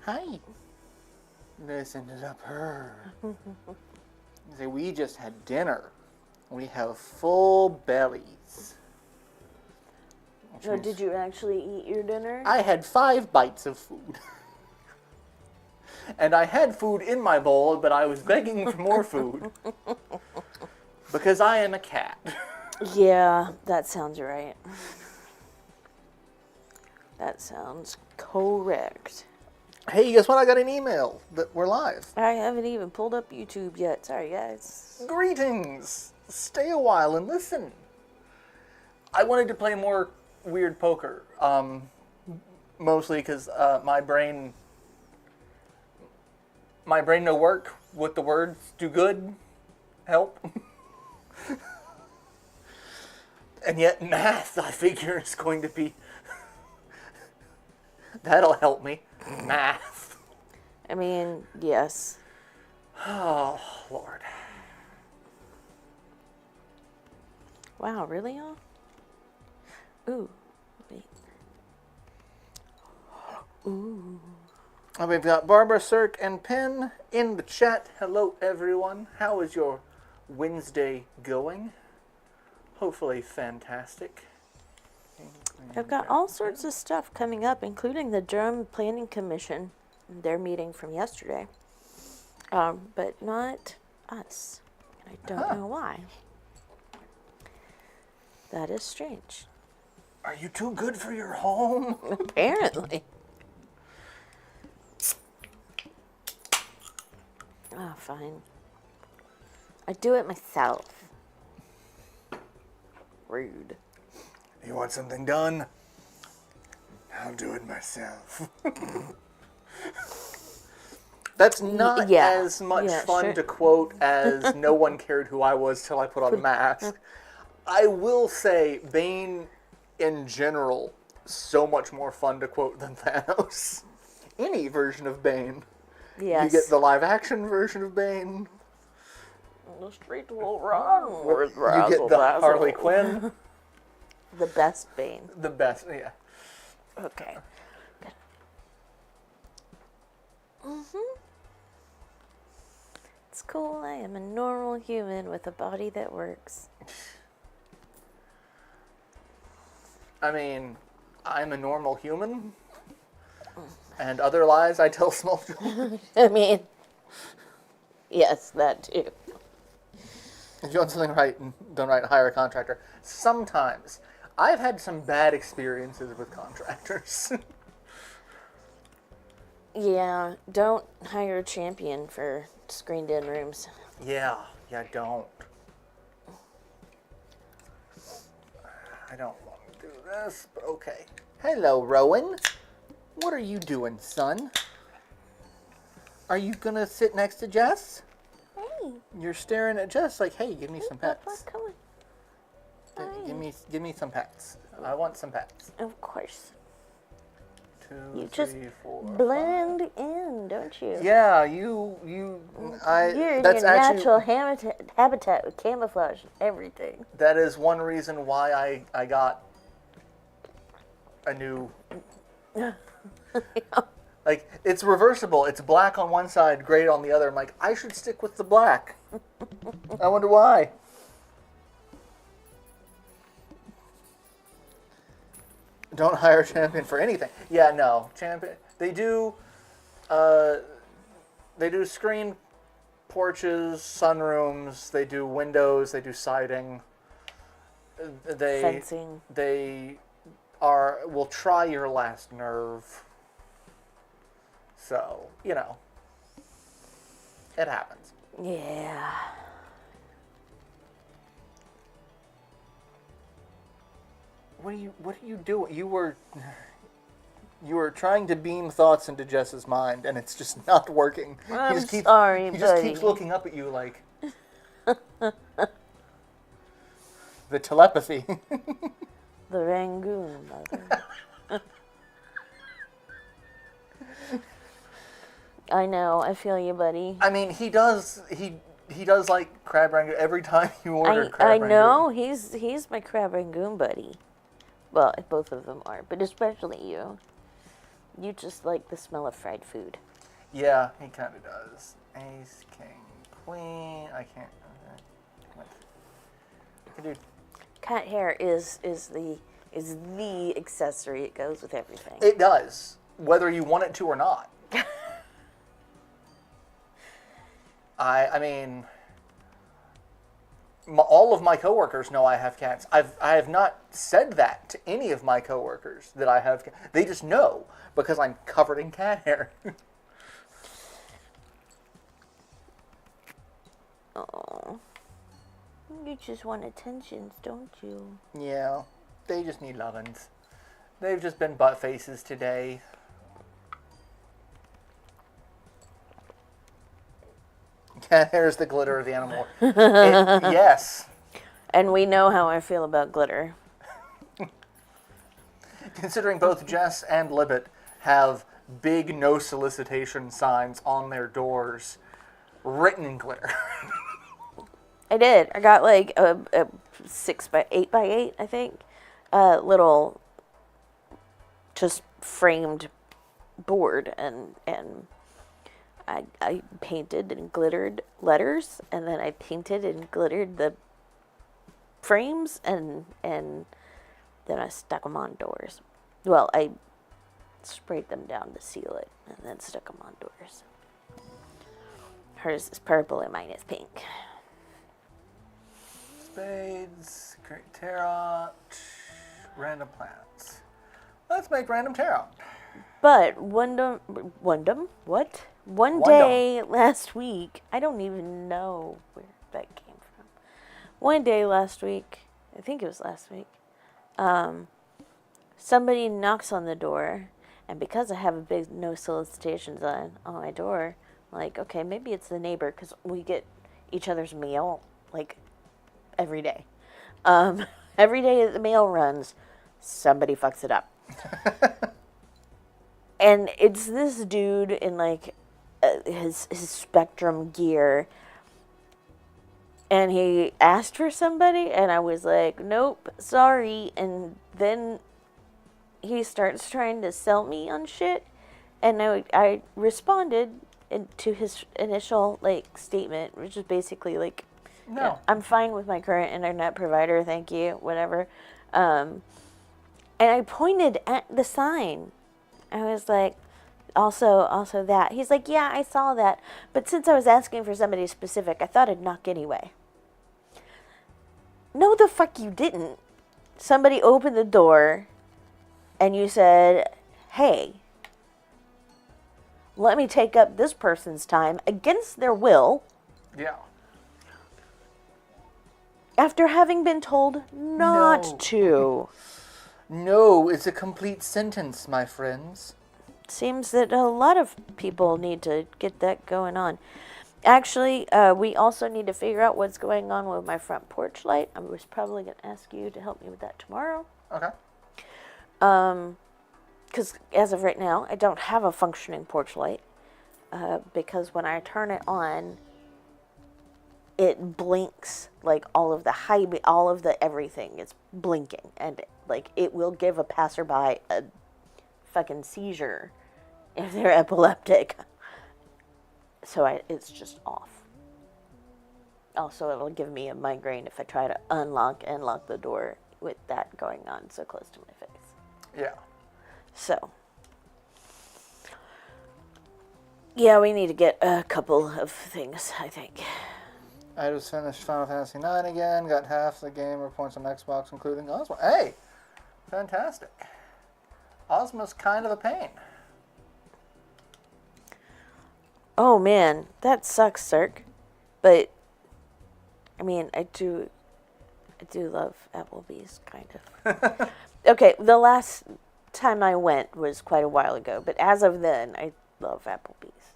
Hi. Listen to the purr. See, we just had dinner. We have full bellies. So did you actually eat your dinner? I had 5 bites of food. And I had food in my bowl, but I was begging for more food. Because I am a cat. Yeah, that sounds right. That sounds correct. Hey, guess what? I got an email that we're live. I haven't even pulled up YouTube yet. Sorry, guys. Greetings. Stay a while and listen. I wanted to play more weird poker. Mostly because my brain no work with the words do good, help. And yet math, I figure, is going to be... That'll help me. Math. I mean, yes. Oh, Lord. Wow, really, y'all? Ooh. Wait. Ooh. We've got Barbara, Cirque, and Penn in the chat. Hello, everyone. How is your Wednesday going? Hopefully fantastic. I've got all sorts of stuff coming up, including the Durham Planning Commission, their meeting from yesterday. But not us. I don't know why. That is strange. Are you too good for your home? Apparently. Oh, fine. I do it myself. Rude. You want something done? I'll do it myself. That's not as much fun to quote as no one cared who I was till I put on a mask. I will say, Bane, in general, so much more fun to quote than Thanos. Any version of Bane. Yes. You get the live-action version of Bane. The street will run. You get the Harley Quinn. The best Bane. The best, yeah. Okay. Good. It's cool. I am a normal human with a body that works. I mean, I'm a normal human. And other lies I tell small children. I mean, yes, that too. If you want something right, don't hire a contractor. Sometimes. I've had some bad experiences with contractors. Yeah, don't hire a champion for screened-in rooms. Yeah, don't. I don't want to do this, but okay. Hello, Rowan. What are you doing, son? Are you gonna sit next to Jess? Hey. You're staring at Jess like, hey, give me some pets. Papa, come on. Give me some pets. I want some pets. Of course. 2, You 3, just 4, blend in, don't you? Yeah, You're in that's your actually, natural habitat with camouflage and everything. That is one reason why I got a new... Like, it's reversible. It's black on one side, gray on the other. I'm like, I should stick with the black. I wonder why. Don't hire a champion for anything. Yeah, no. Champion. They do screen porches, sunrooms, they do windows, they do siding. Fencing. They will try your last nerve. So, it happens. Yeah. What are you doing? You were trying to beam thoughts into Jess's mind, and it's just not working. I'm sorry, He just keeps looking up at you like... The telepathy. The Rangoon mother. I know, I feel you, buddy. I mean, he does like crab rangoon every time you order crab rangoon. I know, he's my crab rangoon buddy. Well, both of them are, but especially you. You just like the smell of fried food. Yeah, he kind of does. Ace, king, queen. I can't. Dude. Cat hair is the accessory. It goes with everything. It does, whether you want it to or not. I mean, all of my coworkers know I have cats. I have not said that to any of my coworkers that I have. They just know because I'm covered in cat hair. Oh, you just want attentions, don't you? Yeah, they just need lovin's. They've just been butt faces today. Cat hair is the glitter of the animal. Yes. And we know how I feel about glitter. Considering both Jess and Libet have big no solicitation signs on their doors written in glitter. I did. I got like a 6x8x8, I think. Little just framed board, and I painted and glittered letters, and then I painted and glittered the frames, and then I stuck them on doors. Well, I sprayed them down to seal it, and then stuck them on doors. Hers is purple and mine is pink. Spades, great tarot, random plants. Let's make random tarot. But one day last week, I don't even know where that came from. One day last week, I think it was last week, somebody knocks on the door, and because I have a big no solicitations on my door, I'm like, okay, maybe it's the neighbor, because we get each other's mail, like, every day. Every day the mail runs, somebody fucks it up. And it's this dude in, like, his Spectrum gear, and he asked for somebody, and I was like, nope, sorry. And then he starts trying to sell me on shit, and I responded to his initial, like, statement, which is basically like, no, yeah, I'm fine with my current internet provider, thank you, whatever. And I pointed at the sign. I was like, also that. He's like, yeah, I saw that, but since I was asking for somebody specific, I thought I'd knock anyway. No, the fuck you didn't. Somebody opened the door, and you said, hey, let me take up this person's time against their will. Yeah. After having been told not to. No, it's a complete sentence, my friends. Seems that a lot of people need to get that going on. Actually, we also need to figure out what's going on with my front porch light. I was probably going to ask you to help me with that tomorrow. Okay. Because as of right now, I don't have a functioning porch light. Because when I turn it on, it blinks, like all of the everything is blinking, and like it will give a passerby a fucking seizure if they're epileptic. So it's just off. Also, it'll give me a migraine if I try to unlock and lock the door with that going on so close to my face. Yeah. So, yeah, we need to get a couple of things, I think. I just finished Final Fantasy IX again, got half the gamer points on Xbox, including Ozma. Hey! Fantastic. Ozma's kind of a pain. Oh man, that sucks, Cirque. But, I mean, I do love Applebee's, kind of. Okay, the last time I went was quite a while ago, but as of then, I love Applebee's.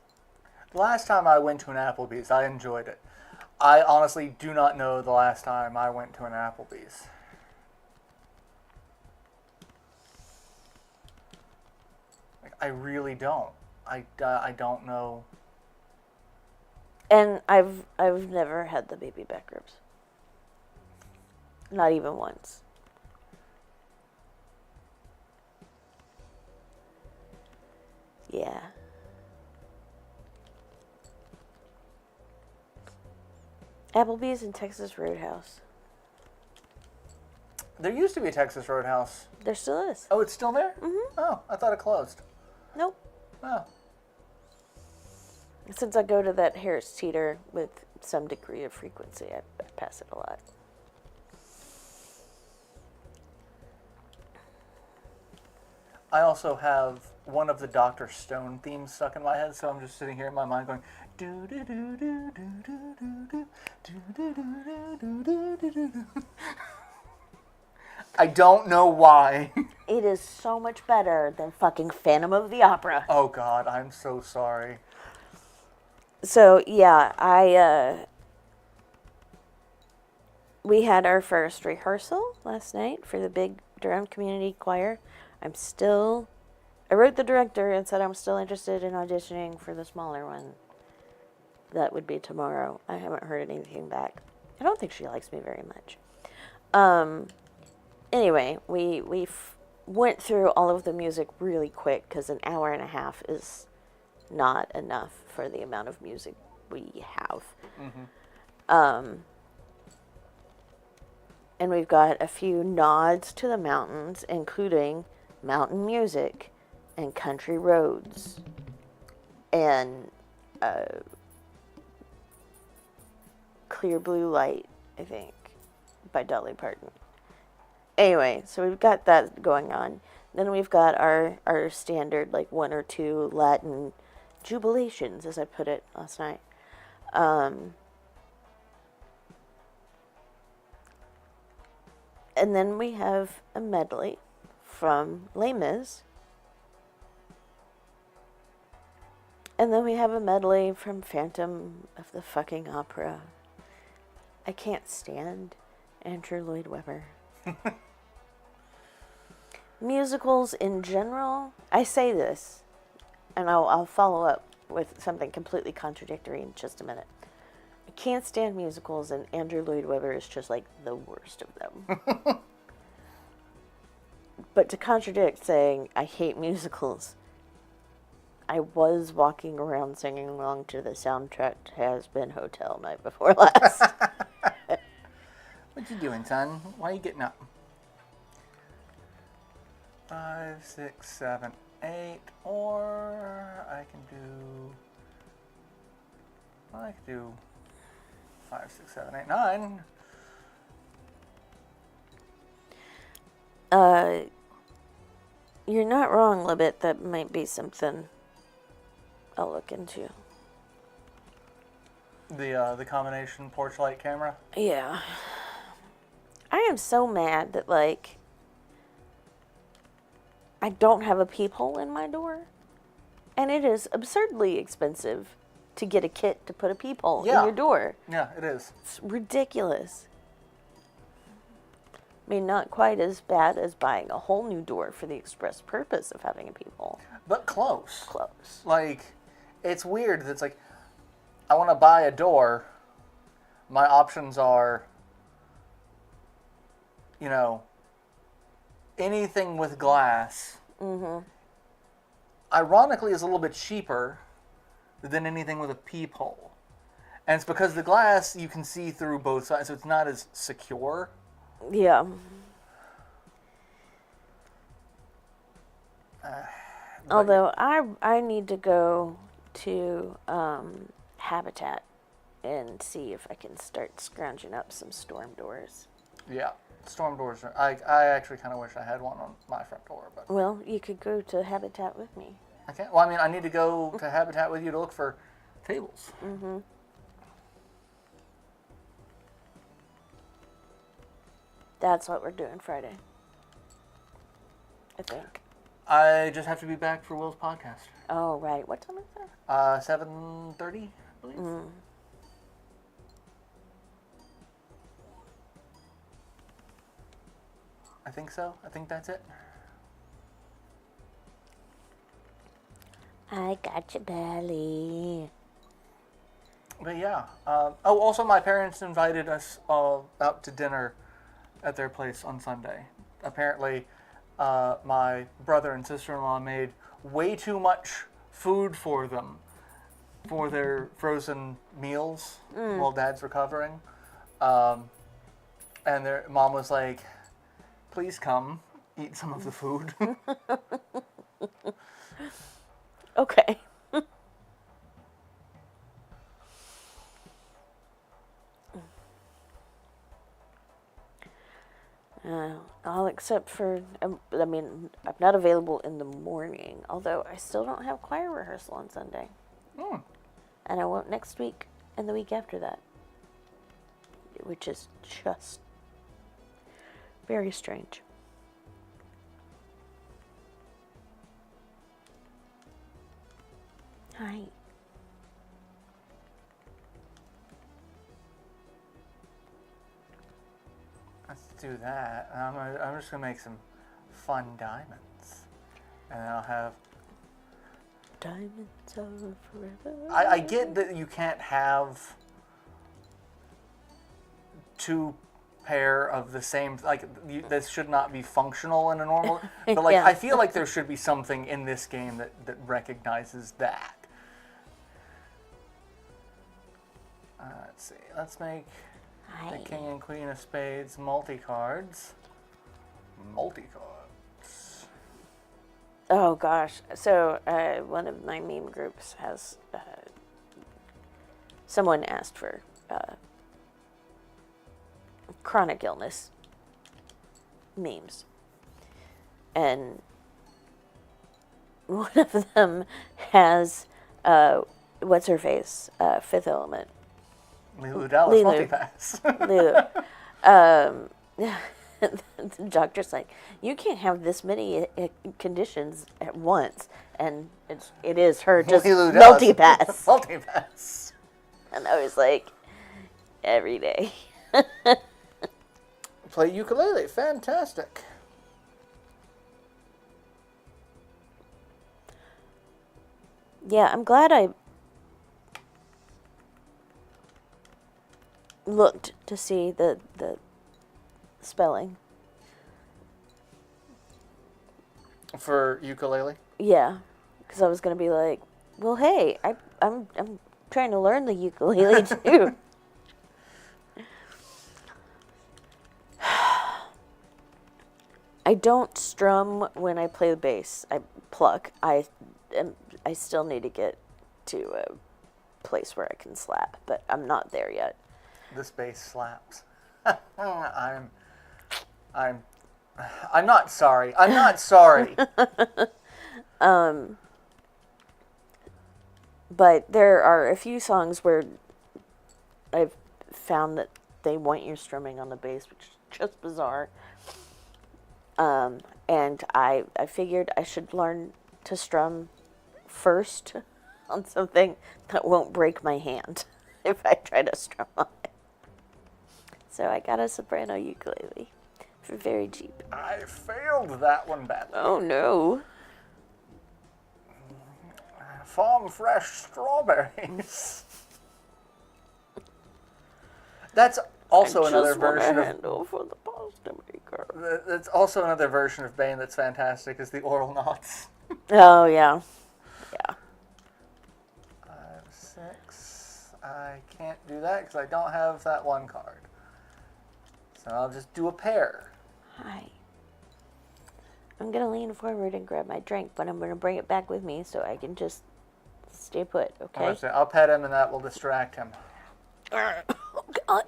The last time I went to an Applebee's, I enjoyed it. I honestly do not know the last time I went to an Applebee's. Like, I really don't. I don't know. And I've never had the baby back ribs. Not even once. Yeah. Applebee's and Texas Roadhouse. There used to be a Texas Roadhouse. There still is. Oh, it's still there? Mm-hmm. Oh, I thought it closed. Nope. Oh. Since I go to that Harris Teeter with some degree of frequency, I pass it a lot. I also have one of the Dr. Stone themes stuck in my head, so I'm just sitting here in my mind going do do do do do do do do do do do do do. I don't know why. It is so much better than fucking Phantom of the Opera. Oh God, I'm so sorry. So yeah, we had our first rehearsal last night for the big Durham Community Choir. I wrote the director and said I'm still interested in auditioning for the smaller one. That would be tomorrow. I haven't heard anything back. I don't think she likes me very much. Anyway, we went through all of the music really quick because an hour and a half is not enough for the amount of music we have. Mm-hmm. And we've got a few nods to the mountains, including mountain music and country roads and Clear Blue Light, I think, by Dolly Parton. Anyway, so we've got that going on. Then we've got our standard, like, 1 or 2 Latin jubilations, as I put it last night. And then we have a medley from Les Mis. And then we have a medley from Phantom of the fucking Opera. I can't stand Andrew Lloyd Webber. Musicals in general, I say this, and I'll follow up with something completely contradictory in just a minute. I can't stand musicals, and Andrew Lloyd Webber is just like the worst of them. But to contradict saying I hate musicals, I was walking around singing along to the soundtrack to Has Been Hotel Night Before Last. What you doing, son? Why are you getting up? 5, 6, 7, 8, or I can do 5, 6, 7, 8, 9. You're not wrong, Libet. That might be something I'll look into. The combination porch light camera? Yeah. I am so mad that, like, I don't have a peephole in my door. And it is absurdly expensive to get a kit to put a peephole in your door. Yeah, it is. It's ridiculous. I mean, not quite as bad as buying a whole new door for the express purpose of having a peephole. But close. Close. Like, it's weird. It's like, I want to buy a door. My options are, you know, anything with glass. Mm-hmm. Ironically, is a little bit cheaper than anything with a peephole. And it's because the glass, you can see through both sides, so it's not as secure. Yeah. Although I need to go to Habitat and see if I can start scrounging up some storm doors. Yeah, storm doors. I actually kind of wish I had one on my front door, but. Well, you could go to Habitat with me. Okay. Well, I mean, I need to go to Habitat with you to look for tables. Mm-hmm. That's what we're doing Friday, I think. I just have to be back for Will's podcast. Oh, right. What time is that? 7:30, I believe. Mm. I think so. I think that's it. I got your belly. But yeah. Also, my parents invited us all out to dinner at their place on Sunday. Apparently, my brother and sister-in-law made way too much food for them for their frozen meals while Dad's recovering. And their mom was like, please come eat some of the food. Okay. All except for, I mean, I'm not available in the morning, although I still don't have choir rehearsal on Sunday. And I won't next week and the week after that, which is just very strange. Hi. Let's do that. I'm just going to make some fun diamonds. And then I'll have... Diamonds are forever. I get that you can't have two pair of the same... Like, this should not be functional in a normal... But, like, Yeah. I feel like there should be something in this game that recognizes that. Let's see. Let's make... Hi. The King and Queen of Spades multi-cards. Multi-cards. Oh gosh. So one of my meme groups has someone asked for chronic illness memes, and one of them has what's her face, Fifth Element. Lulu Dallas Lulu. multipass. Lulu. The doctor's like, you can't have this many conditions at once, and it is her just Lulu Dallas. multipass. Multipass. And I was like, every day. Play ukulele. Fantastic. Yeah, I'm glad I looked to see the spelling. For ukulele? Yeah, because I was gonna be like, well, hey, I'm trying to learn the ukulele too. I don't strum when I play the bass. I pluck. I still need to get to a place where I can slap, but I'm not there yet. This bass slaps. I'm not sorry. I'm not sorry. But there are a few songs where I've found that they want you strumming on the bass, which is just bizarre. And I figured I should learn to strum first on something that won't break my hand if I try to strum on it. So I got a soprano ukulele for very cheap. I failed that one badly. Oh no. Farm fresh strawberries. That's also another version of handle for the pasta maker. That's also another version of Bane that's fantastic, is the oral knots. Oh yeah. Yeah. 5, 6. I can't do that because I don't have that one card. So I'll just do a pair. Hi. I'm gonna lean forward and grab my drink, but I'm gonna bring it back with me so I can just stay put, okay? I'll pet him and that will distract him. Oh God.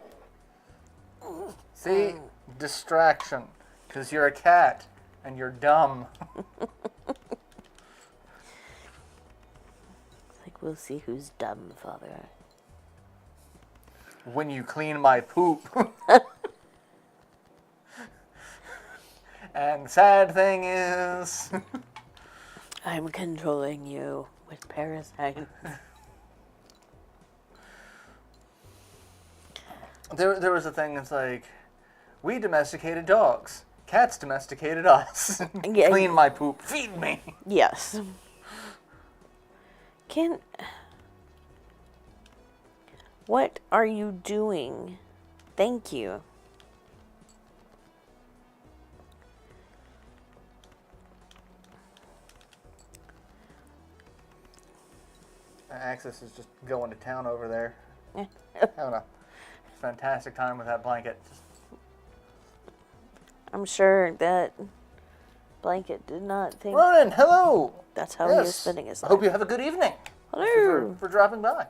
See? Distraction. Because you're a cat and you're dumb. It's like, we'll see who's dumb, Father. When you clean my poop. And the sad thing is... I'm controlling you with parasites. There was a thing that's like, we domesticated dogs. Cats domesticated us. Yeah. Clean my poop. Feed me. Yes. What are you doing? Thank you. Axis is just going to town over there. Having a fantastic time with that blanket. I'm sure that blanket did not think... Ronan, hello! That's how he was spending his life. I hope you have a good evening. Hello! Thank you for dropping by.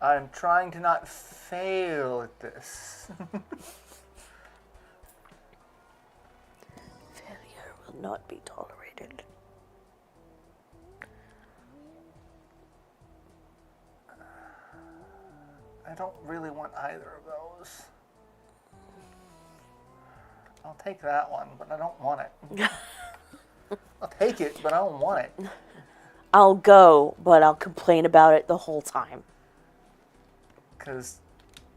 I'm trying to not fail at this. Failure will not be tolerated. I don't really want either of those. I'll take that one, but I don't want it. I'll take it, but I don't want it. I'll go, but I'll complain about it the whole time. Because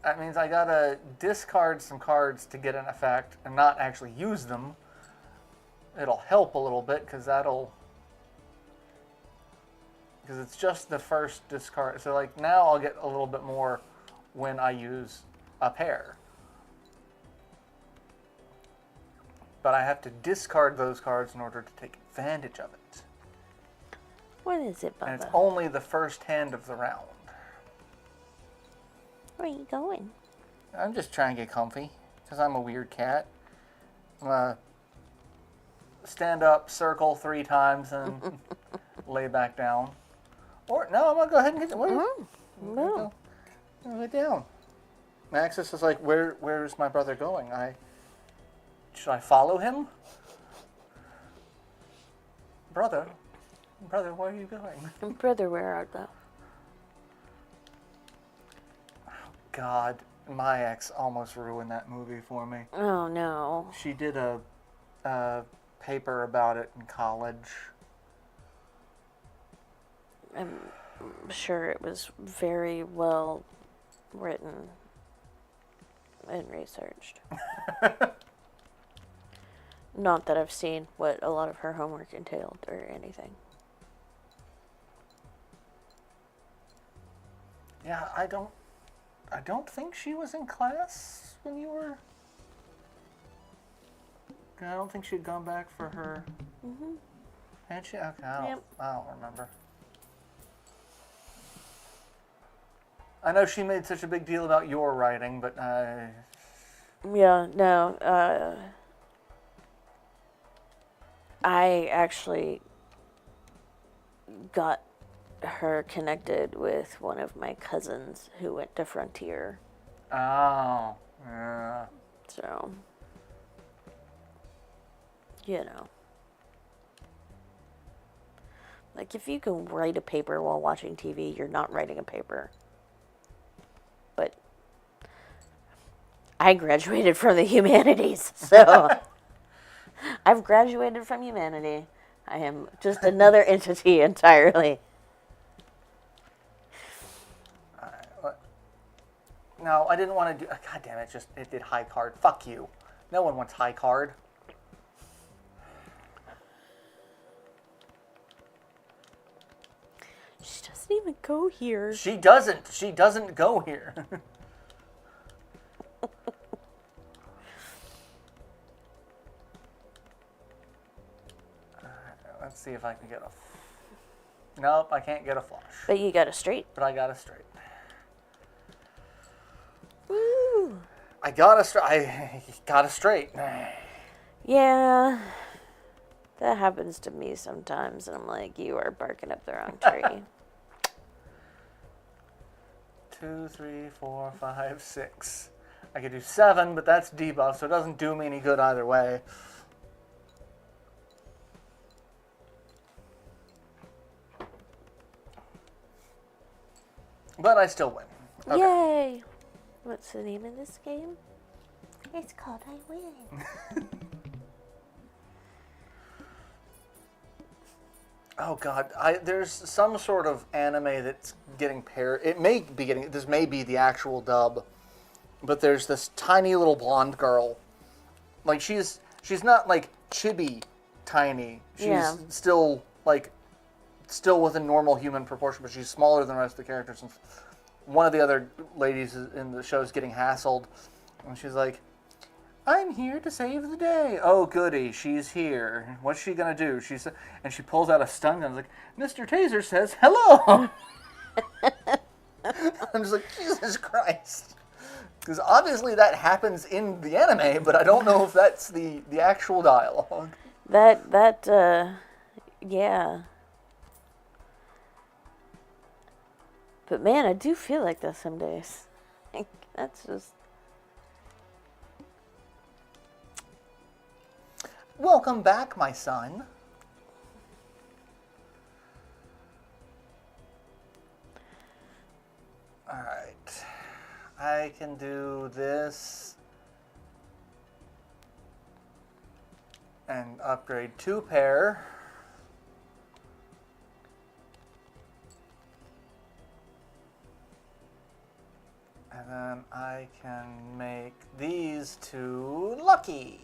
that means I gotta discard some cards to get an effect and not actually use them. It'll help a little bit because it's just the first discard. So like now I'll get a little bit more when I use a pair. But I have to discard those cards in order to take advantage of it. What is it, Bubba? And it's only the first hand of the round. Where are you going? I'm just trying to get comfy because I'm a weird cat. I'm gonna stand up, circle 3 times, and lay back down. Or no, I'm gonna go ahead and get. No. Lay down. Maxis is like, where's my brother going? Should I follow him? Brother, where are you going? Brother, where art thou? God, my ex almost ruined that movie for me. Oh no. She did a paper about it in college. I'm sure it was very well written and researched. Not that I've seen what a lot of her homework entailed or anything. Yeah, I don't think she was in class when you were... I don't think she'd gone back for her... Mm-hmm. Had she? Okay, I don't remember. I know she made such a big deal about your writing, but Yeah, no, I actually got her connected with one of my cousins who went to Frontier. Oh, yeah. So, you know. Like, if you can write a paper while watching TV, you're not writing a paper. But I graduated from the humanities, so I've graduated from humanity. I am just another entity entirely. No, I didn't want to do... God damn it, it did high card. Fuck you. No one wants high card. She doesn't even go here. She doesn't go here. Let's see if I can get a... Nope, I can't get a flush. But you got a straight. But I got a straight. Woo! I got a straight. Yeah. That happens to me sometimes, and I'm like, you are barking up the wrong tree. 2, 3, 4, 5, 6. I could do 7, but that's debuff, so it doesn't do me any good either way. But I still win. Okay. Yay! What's the name of this game? It's called I Win. Oh God, there's some sort of anime that's getting paired. This may be the actual dub, but there's this tiny little blonde girl. Like she's not like chibi tiny. She's still within normal human proportion, but she's smaller than the rest of the characters. And one of the other ladies in the show is getting hassled, and she's like, I'm here to save the day. Oh, goody, she's here. What's she gonna do? And she pulls out a stun gun. Like, Mr. Taser says hello. I'm just like, Jesus Christ. Because obviously that happens in the anime, but I don't know if that's the actual dialogue. Yeah. But man, I do feel like that some days. Like, that's just... Welcome back, my son. Alright. I can do this. And upgrade 2 pair. And then I can make these 2 lucky.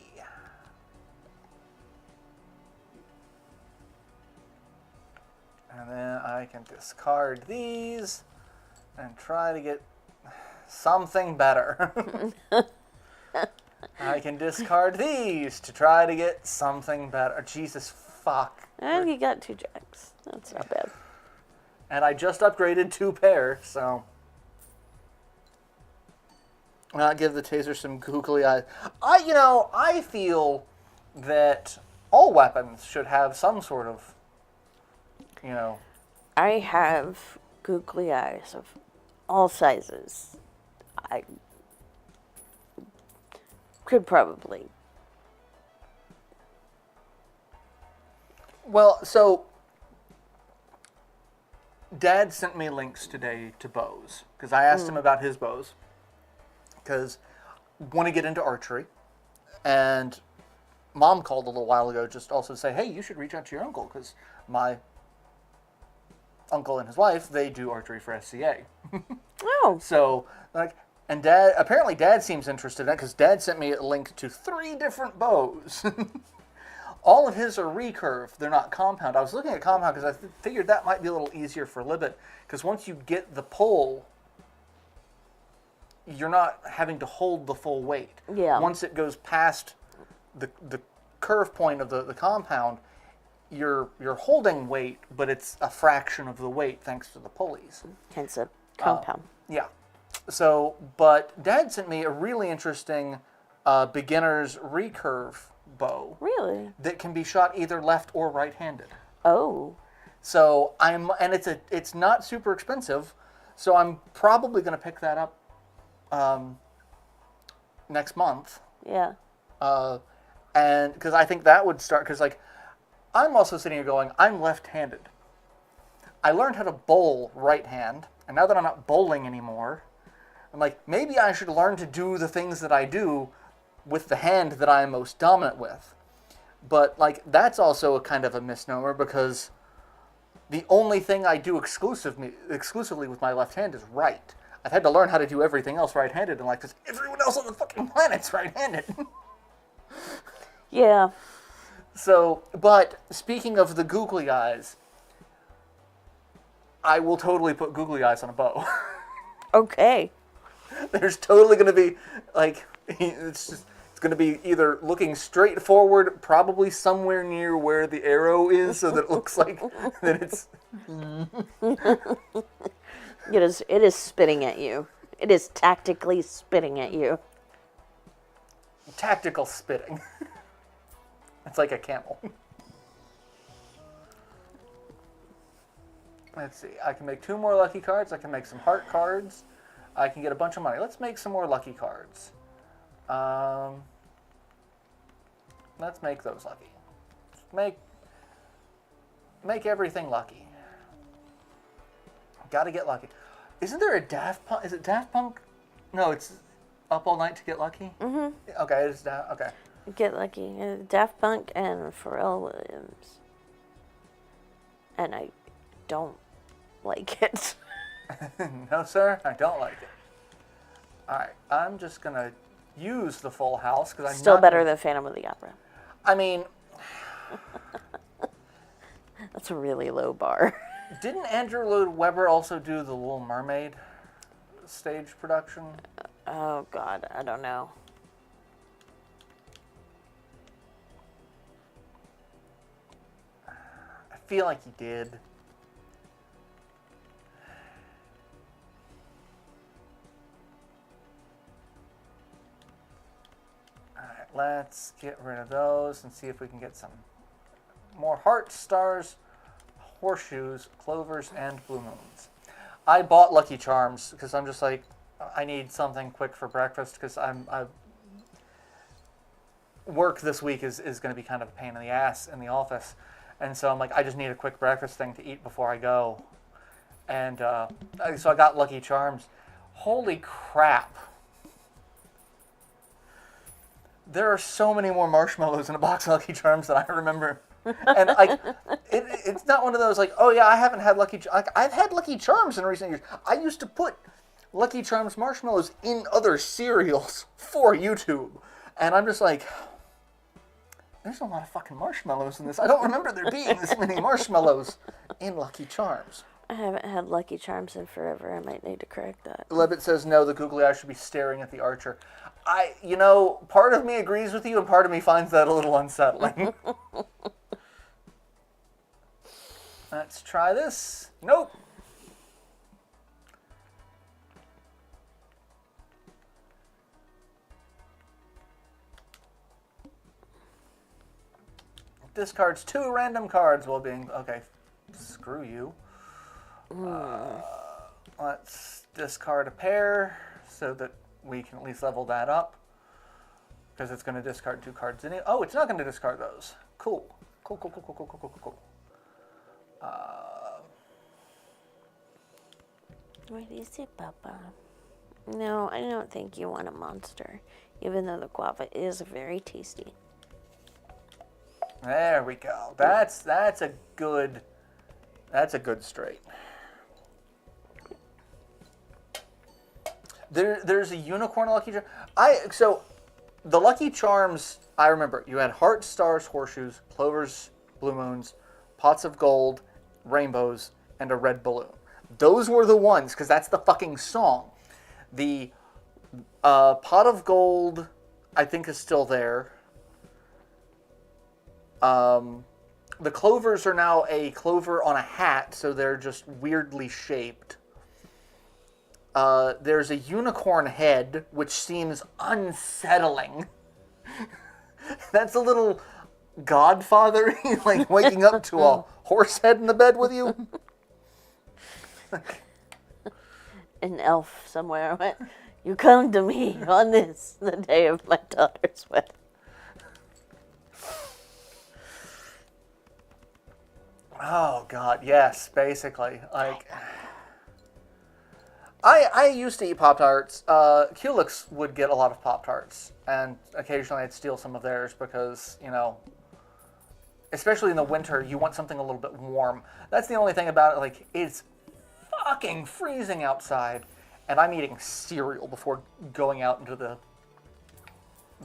And then I can discard these and try to get something better. I can discard these to try to get something better. Jesus, fuck. And you got 2 jacks. That's not bad. And I just upgraded 2 pair, so... I'll give the taser some googly eyes. I feel that all weapons should have some sort of, I have googly eyes of all sizes. I could probably. Well, so Dad sent me links today to bows because I asked him about his bows because I want to get into archery, and Mom called a little while ago just also to say, hey, you should reach out to your uncle because my uncle and his wife, they do archery for SCA. Oh. So, and apparently Dad seems interested in it because Dad sent me a link to 3 different bows. All of his are recurve. They're not compound. I was looking at compound because I figured that might be a little easier for Libet because once you get the pull, you're not having to hold the full weight. Yeah. Once it goes past the curve point of the compound, you're holding weight, but it's a fraction of the weight thanks to the pulleys. Hence a compound. Yeah. So, but Dad sent me a really interesting beginner's recurve bow. Really? That can be shot either left or right-handed. Oh. So it's not super expensive, so I'm probably going to pick that up next month. Yeah. And because I think that would start, because I'm also sitting here going, I'm left-handed. I learned how to bowl right hand, and now that I'm not bowling anymore, I'm like, maybe I should learn to do the things that I do with the hand that I am most dominant with. But, that's also a kind of a misnomer, because the only thing I do exclusively with my left hand is right. I've had to learn how to do everything else right-handed, and because everyone else on the fucking planet's right-handed. Yeah. So, but speaking of the googly eyes, I will totally put googly eyes on a bow. Okay. There's totally going to be, it's going to be either looking straight forward, probably somewhere near where the arrow is, so that it looks like that it's... It is spitting at you. It is tactically spitting at you. Tactical spitting. It's like a camel. Let's see. I can make 2 more lucky cards. I can make some heart cards. I can get a bunch of money. Let's make some more lucky cards. Let's make those lucky. Make everything lucky. Gotta get lucky. Isn't there a Daft Punk? Is it Daft Punk? No, it's Up All Night to Get Lucky? Mm-hmm. Okay, it's okay. Get Lucky. Daft Punk and Pharrell Williams. And I don't like it. No, sir, I don't like it. Alright, I'm just going to use the Full House. Cause I'm Still better than Phantom of the Opera. I mean... That's a really low bar. Didn't Andrew Lloyd Webber also do the Little Mermaid stage production? Oh, God, I don't know. feel like he did. Alright, let's get rid of those and see if we can get some more hearts, stars, horseshoes, clovers, and blue moons. I bought Lucky Charms because I'm just like, I need something quick for breakfast because work this week is going to be kind of a pain in the ass in the office. And so I'm like, I just need a quick breakfast thing to eat before I go. And so I got Lucky Charms. Holy crap. There are so many more marshmallows in a box of Lucky Charms than I remember. And like, it's not one of those like, oh yeah, I haven't had Lucky Charms. Like, I've had Lucky Charms in recent years. I used to put Lucky Charms marshmallows in other cereals for YouTube. And I'm just like, there's a lot of fucking marshmallows in this. I don't remember there being this many marshmallows in Lucky Charms. I haven't had Lucky Charms in forever. I might need to correct that. Lebbit says, no, the googly eye should be staring at the archer. Part of me agrees with you and part of me finds that a little unsettling. Let's try this. Nope. Discards 2 random cards while being... Okay, screw you. Let's discard a pair so that we can at least level that up. Because it's going to discard 2 cards anyway. Oh, it's not going to discard those. Cool. Cool. What do you say, Papa? No, I don't think you want a monster. Even though the guava is very tasty. There we go. That's a good straight. There's a unicorn Lucky Charm. So the Lucky Charms, I remember you had hearts, stars, horseshoes, clovers, blue moons, pots of gold, rainbows, and a red balloon. Those were the ones, because that's the fucking song. The pot of gold, I think, is still there. The clovers are now a clover on a hat, so they're just weirdly shaped. There's a unicorn head, which seems unsettling. That's a little Godfather-y, like waking up to a horse head in the bed with you. An elf somewhere went, you come to me on this, the day of my daughter's wedding. Oh, God, yes, basically. Like, I used to eat Pop-Tarts. Kuliks would get a lot of Pop-Tarts, and occasionally I'd steal some of theirs because, especially in the winter, you want something a little bit warm. That's the only thing about it, like, it's fucking freezing outside, and I'm eating cereal before going out into the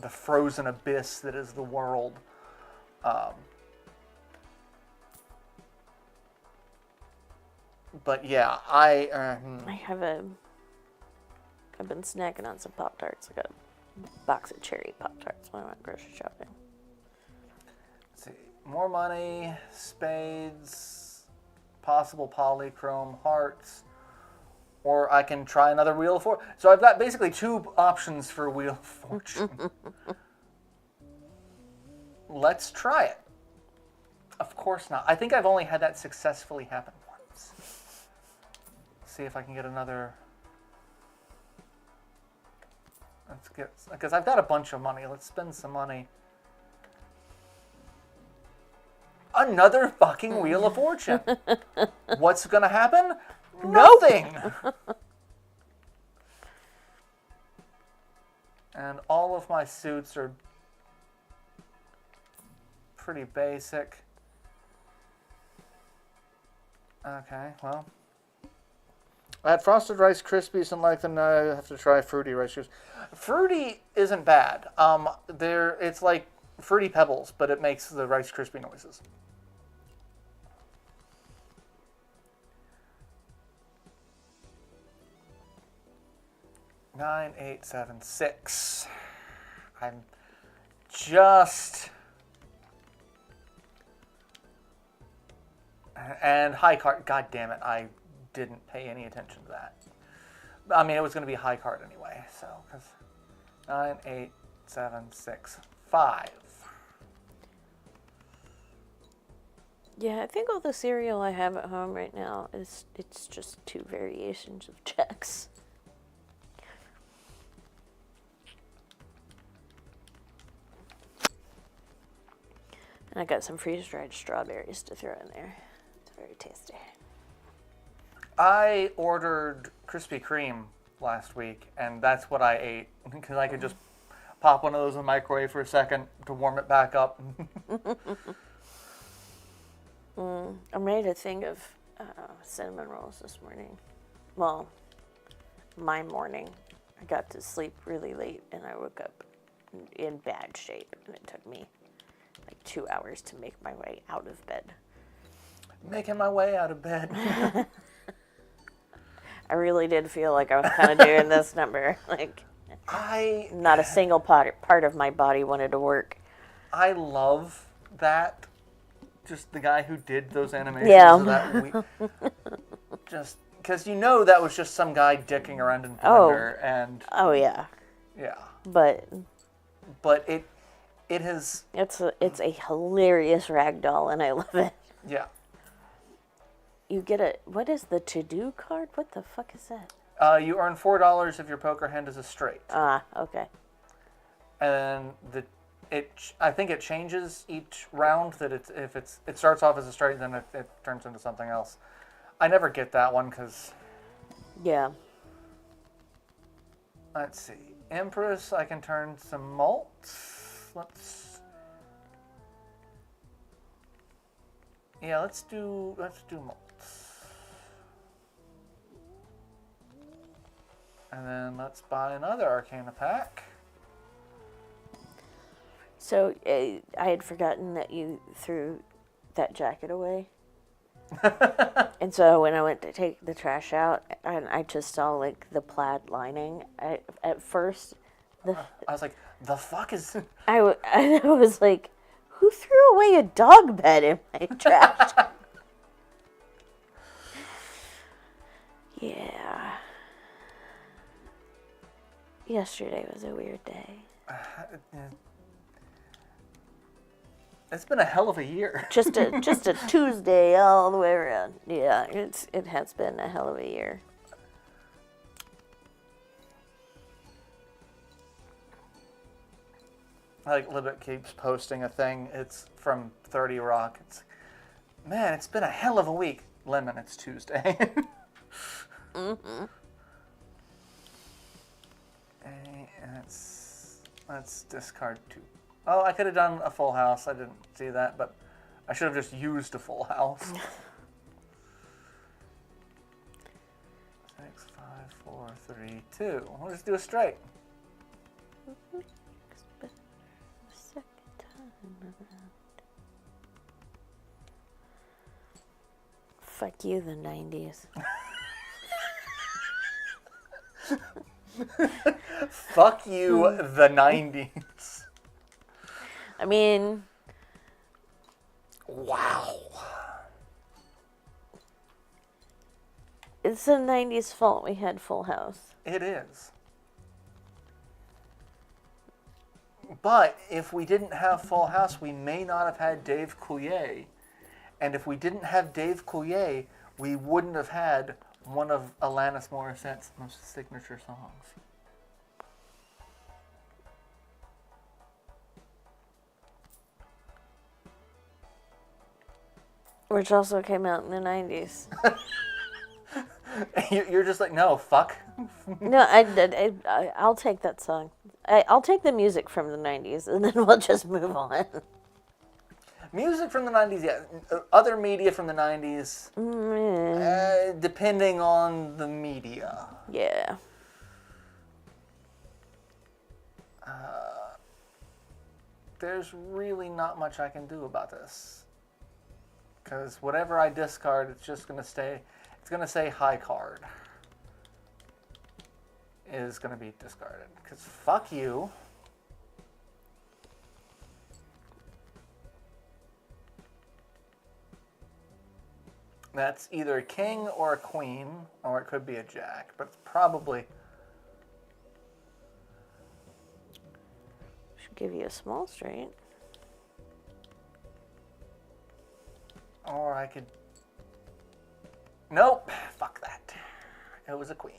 frozen abyss that is the world. But yeah, I've been snacking on some Pop-Tarts. I got a box of cherry Pop-Tarts when I went grocery shopping. Let's see, more money, spades, possible polychrome, hearts, or I can try another Wheel of Fortune. So I've got basically 2 options for Wheel of Fortune. Let's try it. Of course not. I think I've only had that successfully happen once. See if I can get another. Let's get, because I've got a bunch of money. Let's spend some money. Another fucking Wheel of Fortune. What's gonna happen? Nothing. And all of my suits are pretty basic. Okay, well. I had Frosted Rice Krispies and like them. Now I have to try Fruity Rice Krispies. Fruity isn't bad. It's like Fruity Pebbles, but it makes the Rice Krispie noises. Nine, 8, 7, 6. I'm just And high card. God damn it, I didn't pay any attention to that. I mean, it was going to be high card anyway, so, because 9, 8, 7, 6, 5. Yeah, I think all the cereal I have at home right now it's just 2 variations of Chex. And I got some freeze-dried strawberries to throw in there. It's very tasty. I ordered Krispy Kreme last week, and that's what I ate, because I could just pop one of those in the microwave for a second to warm it back up. I made a thing of cinnamon rolls this morning. Well, my morning. I got to sleep really late, and I woke up in bad shape, and it took me like 2 hours to make my way out of bed. Making my way out of bed. I really did feel like I was kind of doing this number. Like, not a single part of my body wanted to work. I love that. Just the guy who did those animations. Yeah. Of that just because that was just some guy dicking around in Blender, and yeah. Yeah. But it has. It's a hilarious ragdoll, and I love it. Yeah. You get what is the to-do card? What the fuck is that? You earn $4 if your poker hand is a straight. Ah, okay. And I think it changes each round. That it starts off as a straight, then it turns into something else. I never get that one because. Yeah. Let's see, Empress. I can turn some malts. Let's do malts. And then let's buy another Arcana pack. So I had forgotten that you threw that jacket away. And so when I went to take the trash out, and I just saw like the plaid lining. At first, I was like, "The fuck is?" I was like, "Who threw away a dog bed in my trash?" Yeah. Yesterday was a weird day. It's been a hell of a year. Just a Tuesday all the way around. Yeah, it has been a hell of a year. Like Libet keeps posting a thing. It's from 30 Rock. Man, it's been a hell of a week. Lemon, it's Tuesday. Mm-hmm. Let's discard 2. Oh, I could have done a full house. I didn't see that, but I should have just used a full house. 6, 5, 4, 3, 2. We'll just do a straight. Second time around. Fuck you, the 90s. Fuck you, the 90s. I mean... Wow. It's the 90s' fault we had Full House. It is. But if we didn't have Full House, we may not have had Dave Coulier. And if we didn't have Dave Coulier, we wouldn't have had one of Alanis Morissette's most signature songs. Which also came out in the 90s. You're just like, no, fuck. No, I'll take that song. I'll take the music from the 90s, and then we'll just move on. Music from the 90s, yeah. Other media from the 90s, depending on the media. Yeah. There's really not much I can do about this. Because whatever I discard, it's just going to stay... It's going to say high card. Is going to be discarded. Because fuck you. That's either a king or a queen, or it could be a jack, but it's probably... Should give you a small straight. Or I could... Nope, fuck that. It was a queen.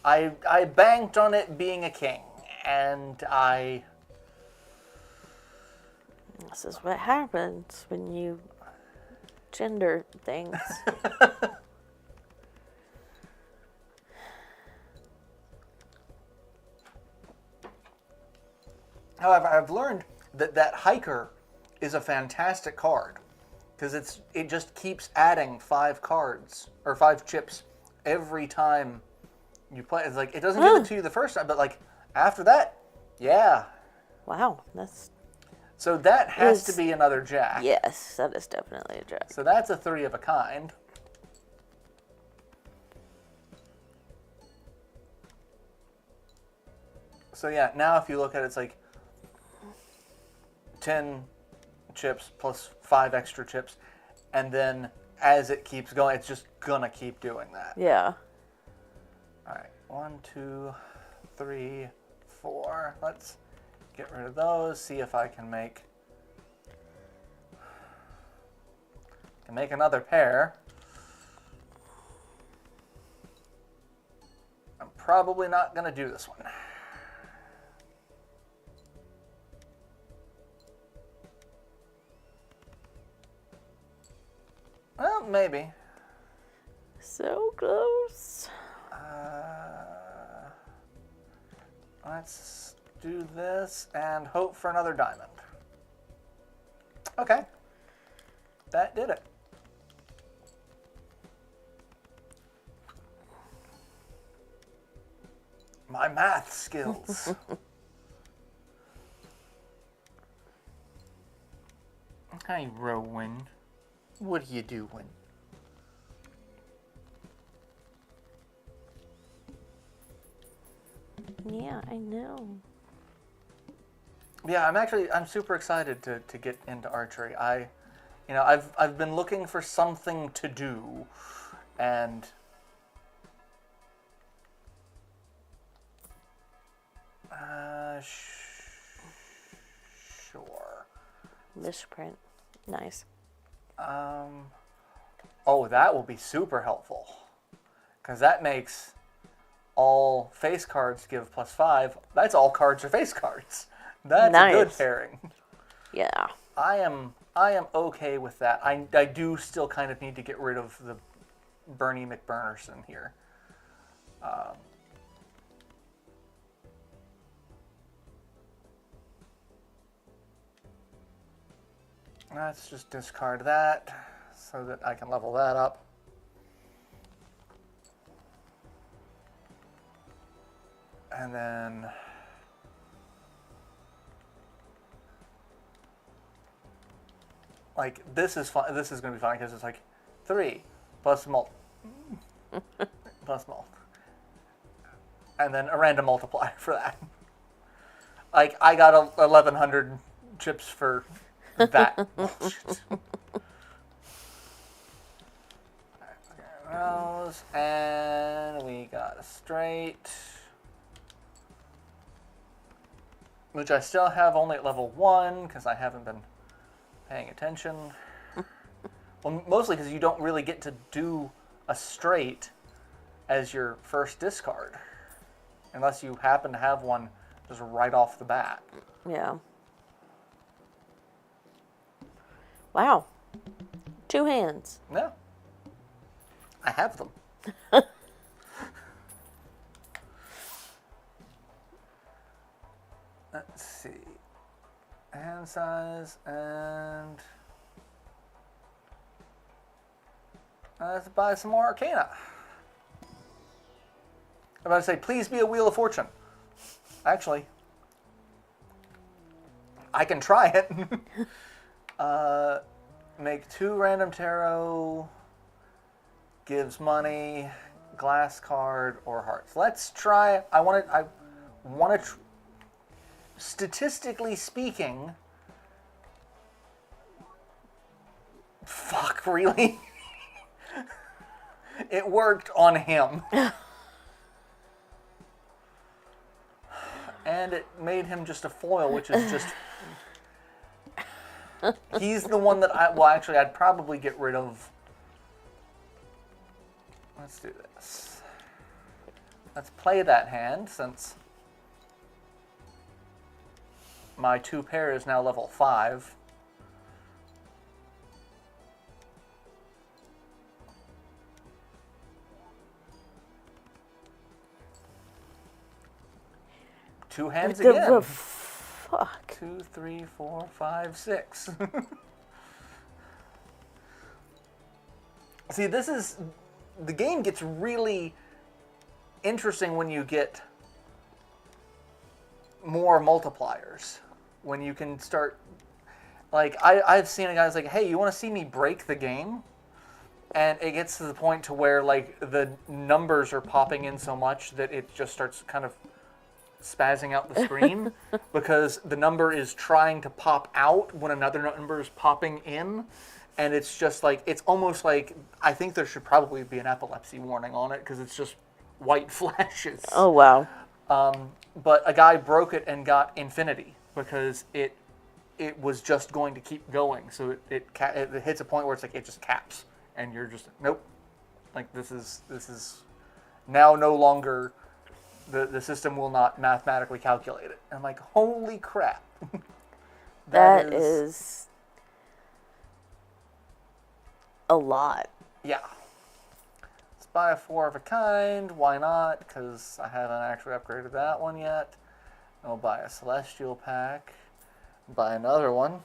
I banked on it being a king, and I... This is what happens when you gender things. However, I've learned that hiker is a fantastic card because it just keeps adding 5 cards or 5 chips every time you play. It's like it doesn't give it to you the first time, but like after that, yeah. Wow, that's... So that has to be another jack. Yes, that is definitely a jack. So that's a 3 of a kind. So yeah, now if you look at it, it's like 10 chips plus 5 extra chips, and then as it keeps going, it's just gonna keep doing that. Yeah. All right, 1, 2, 3, 4. Let's get rid of those. See if I can make another pair. I'm probably not gonna do this one. Well, maybe. So close. Let's do this and hope for another diamond. Okay. That did it. My math skills. Hi, Rowan. What are you doing? Yeah, I know. Yeah, I'm super excited to get into archery. I've been looking for something to do, and sure. Misprint. Nice. Oh, that will be super helpful, because that makes all face cards give +5. That's all cards are face cards. That's nice. A good pairing. Yeah. I am okay with that. I do still kind of need to get rid of the Bernie McBurnerson here. Let's just discard that so that I can level that up. And then like this is fun. This is going to be fun because it's like 3 plus mult plus mult, and then a random multiplier for that. Like I got 1,100 chips for that. Those, and we got a straight, which I still have only at level 1 because I haven't been paying attention. Well, mostly because you don't really get to do a straight as your first discard unless you happen to have one just right off the bat. Yeah. Wow. 2 hands. No. I have them. Let's see. Hand size and let's buy some more Arcana. I'm about to say, please be a Wheel of Fortune. Actually, I can try it. Make 2 random tarot, gives money, glass card, or hearts. Let's try. I want to. Statistically speaking, fuck, really? It worked on him. And it made him just a foil, which is just... He's the one that I'd probably get rid of. Let's do this. Let's play that hand, since my 2 pair is now level 5. Two hands again. Fuck. 2, 3, 4, 5, 6. See, the game gets really interesting when you get more multipliers. When you can start, like, I've seen guys like, hey, you want to see me break the game? And it gets to the point to where, like, the numbers are popping in so much that it just starts kind of spazzing out the screen because the number is trying to pop out when another number is popping in, and it's just like, it's almost like, I think there should probably be an epilepsy warning on it because it's just white flashes. Oh, wow. But a guy broke it and got infinity because it was just going to keep going, so it hits a point where it's like it just caps, and you're just, nope, like this is now no longer. The system will not mathematically calculate it. And I'm like, holy crap. that is a lot. Yeah. Let's buy a 4 of a kind. Why not? Because I haven't actually upgraded that one yet. I'll buy a celestial pack. Buy another one.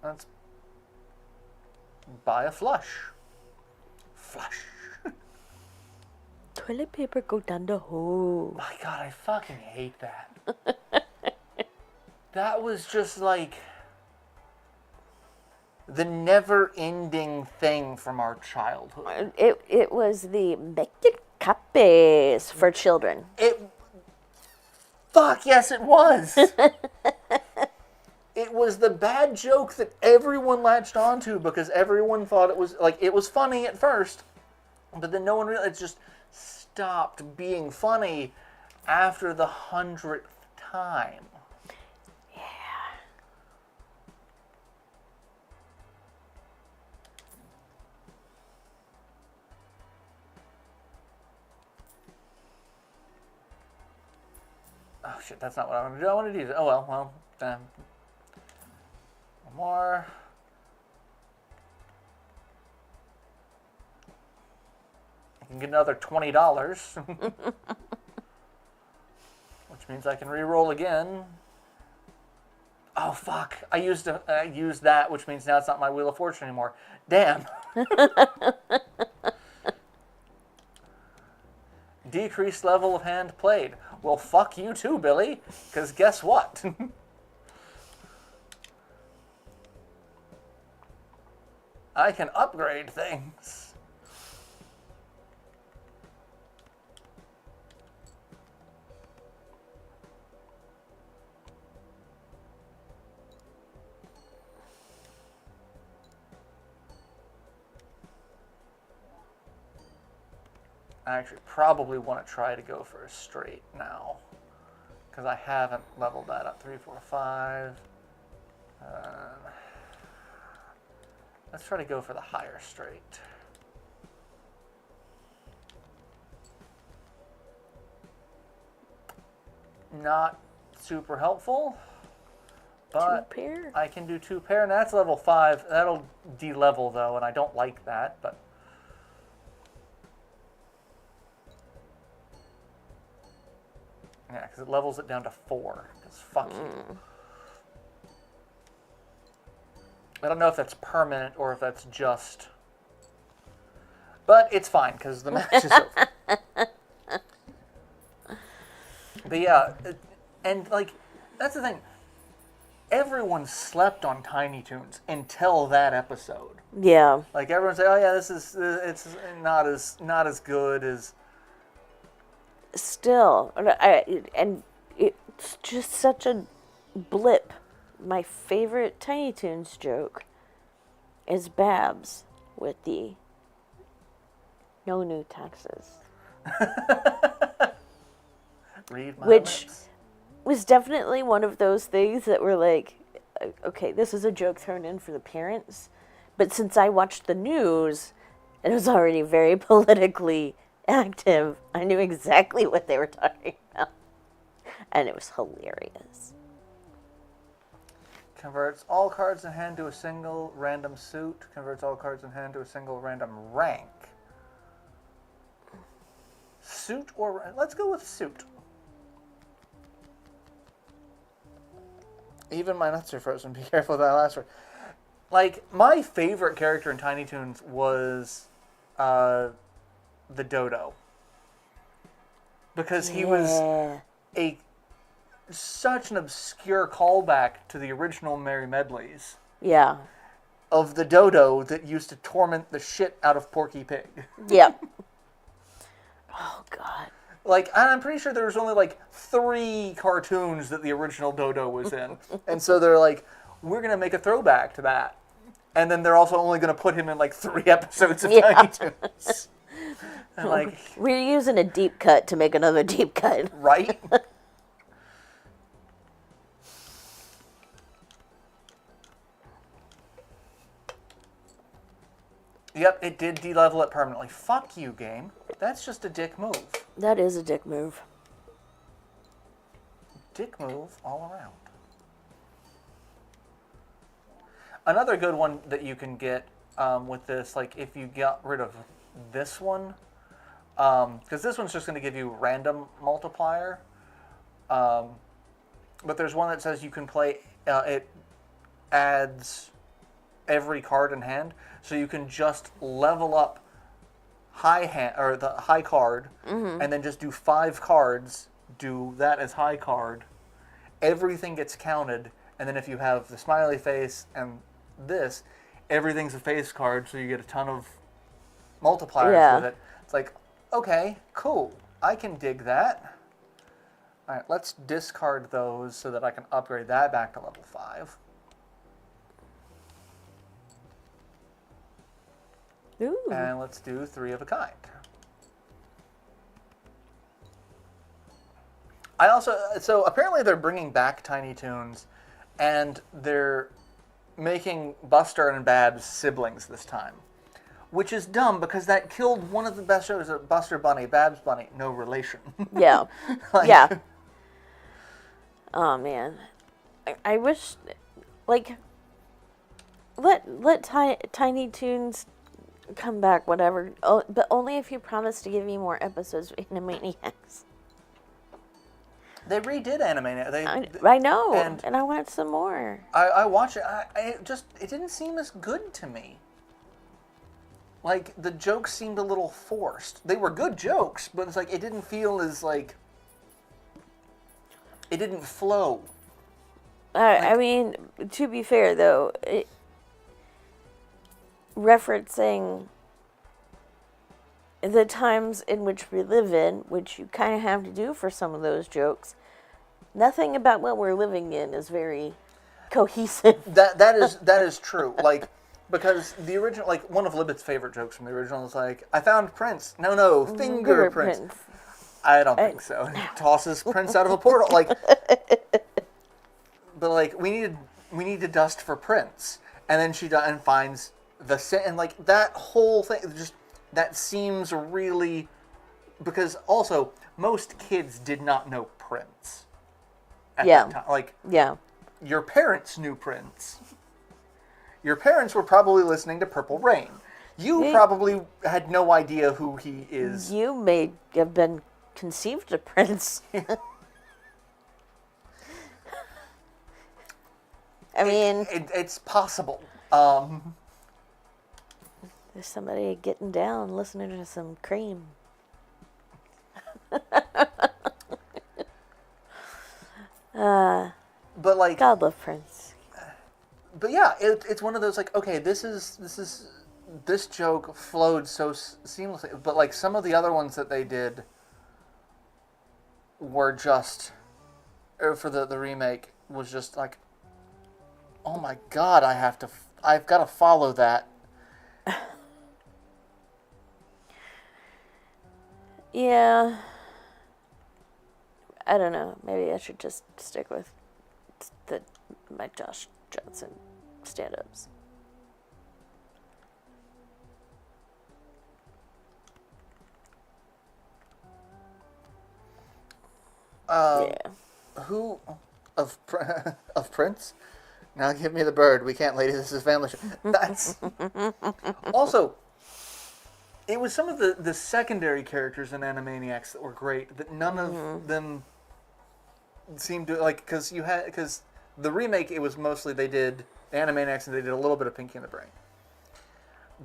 Let's buy a flush. Flush. Toilet paper go down the hole. My God, I fucking hate that. That was just like the never-ending thing from our childhood. It was the make it capes for children. Fuck yes, it was. It was the bad joke that everyone latched onto because everyone thought it was, like, it was funny at first, but then no one really, it just stopped being funny after the 100th time. Yeah. Oh shit, that's not what I want to do. I want to do. Oh well, one more. I can get another $20. Which means I can re-roll again. Oh fuck! I used that, which means now it's not my Wheel of Fortune anymore. Damn. Decreased level of hand played. Well, fuck you too, Billy. Because guess what? I can upgrade things. I actually probably want to try to go for a straight now, because I haven't leveled that up. 3, 4, 5. Let's try to go for the higher straight. Not super helpful, but 2 pair? I can do 2 pair, and that's level 5. That'll de-level though, and I don't like that, but yeah, because it levels it down to 4. Because fuck you. I don't know if that's permanent or if that's just... But it's fine, because the match is over. But yeah, and like, that's the thing. Everyone slept on Tiny Toons until that episode. Yeah. Like, everyone say, oh yeah, it's not as good as... Still, and it's just such a blip. My favorite Tiny Toons joke is Babs with the no new taxes. Read my Which lips. was definitely one of those things that were like, okay, this is a joke thrown in for the parents. But since I watched the news, it was already very politically active. I knew exactly what they were talking about. And it was hilarious. Converts all cards in hand to a single random suit. Converts all cards in hand to a single random rank. Suit or... Let's go with suit. Even my nuts are frozen. Be careful with that last word. Like, my favorite character in Tiny Toons was the Dodo. Because he was such an obscure callback to the original Merry Medleys. Yeah. Of the Dodo that used to torment the shit out of Porky Pig. Yep. Oh, God. Like, and I'm pretty sure there was only, like, 3 cartoons that the original Dodo was in. And so they're like, we're going to make a throwback to that. And then they're also only going to put him in, like, 3 episodes of Tiny Toons. And, like, we're using a deep cut to make another deep cut. Right? Yep, it did de-level it permanently. Fuck you, game. That's just a dick move. That is a dick move. Dick move all around. Another good one that you can get with this, like if you got rid of this one, because this one's just going to give you random multiplier. But there's one that says you can play, it adds every card in hand, so you can just level up high hand or the high card, and then just do 5 cards. Do that as high card. Everything gets counted, and then if you have the smiley face and this, everything's a face card, so you get a ton of multipliers with it. It's like, okay, cool. I can dig that. All right, let's discard those so that I can upgrade that back to level 5. Ooh. And let's do 3 of a kind. I also, so apparently they're bringing back Tiny Toons, and they're making Buster and Babs siblings this time. Which is dumb, because that killed one of the best shows, Buster Bunny, Babs Bunny, no relation. Yeah. Like, yeah. Oh, man. I wish, like, let Tiny Toons come back, whatever. Oh, but only if you promise to give me more episodes of Animaniacs. They redid Animaniacs. I know, and I want some more. I watched it. It didn't seem as good to me. Like, the jokes seemed a little forced. They were good jokes, but it's like, it didn't feel as, like, it didn't flow. I mean, to be fair, though, referencing the times in which we live in, which you kind of have to do for some of those jokes, nothing about what we're living in is very cohesive. That is true. Like, because the original, like, one of Libet's favorite jokes from the original is like, I found Prince. No, fingerprints. I don't think so. Tosses Prince out of a portal. Like, but like, we need to dust for Prince, and then she and finds and like that whole thing just that seems really, because also most kids did not know Prince at that time. Like, your parents knew Prince. Your parents were probably listening to Purple Rain. You probably had no idea who he is. You may have been conceived a Prince. I mean, it's possible. There's somebody getting down, listening to some Cream. But like, God love Prince. But yeah, it's one of those like, okay, this joke flowed so seamlessly, but like some of the other ones that they did were just, for the remake was just like Oh my god, I've got to follow that. Yeah. I don't know. Maybe I should just stick with my Josh Johnson stand-ups. Yeah. Who of Prince? Now give me the bird. We can't, lady. This is family show. That's also. It was some of the secondary characters in Animaniacs that were great. That none of them seemed to like because the remake it was mostly they did Animaniacs and they did a little bit of Pinky and the Brain.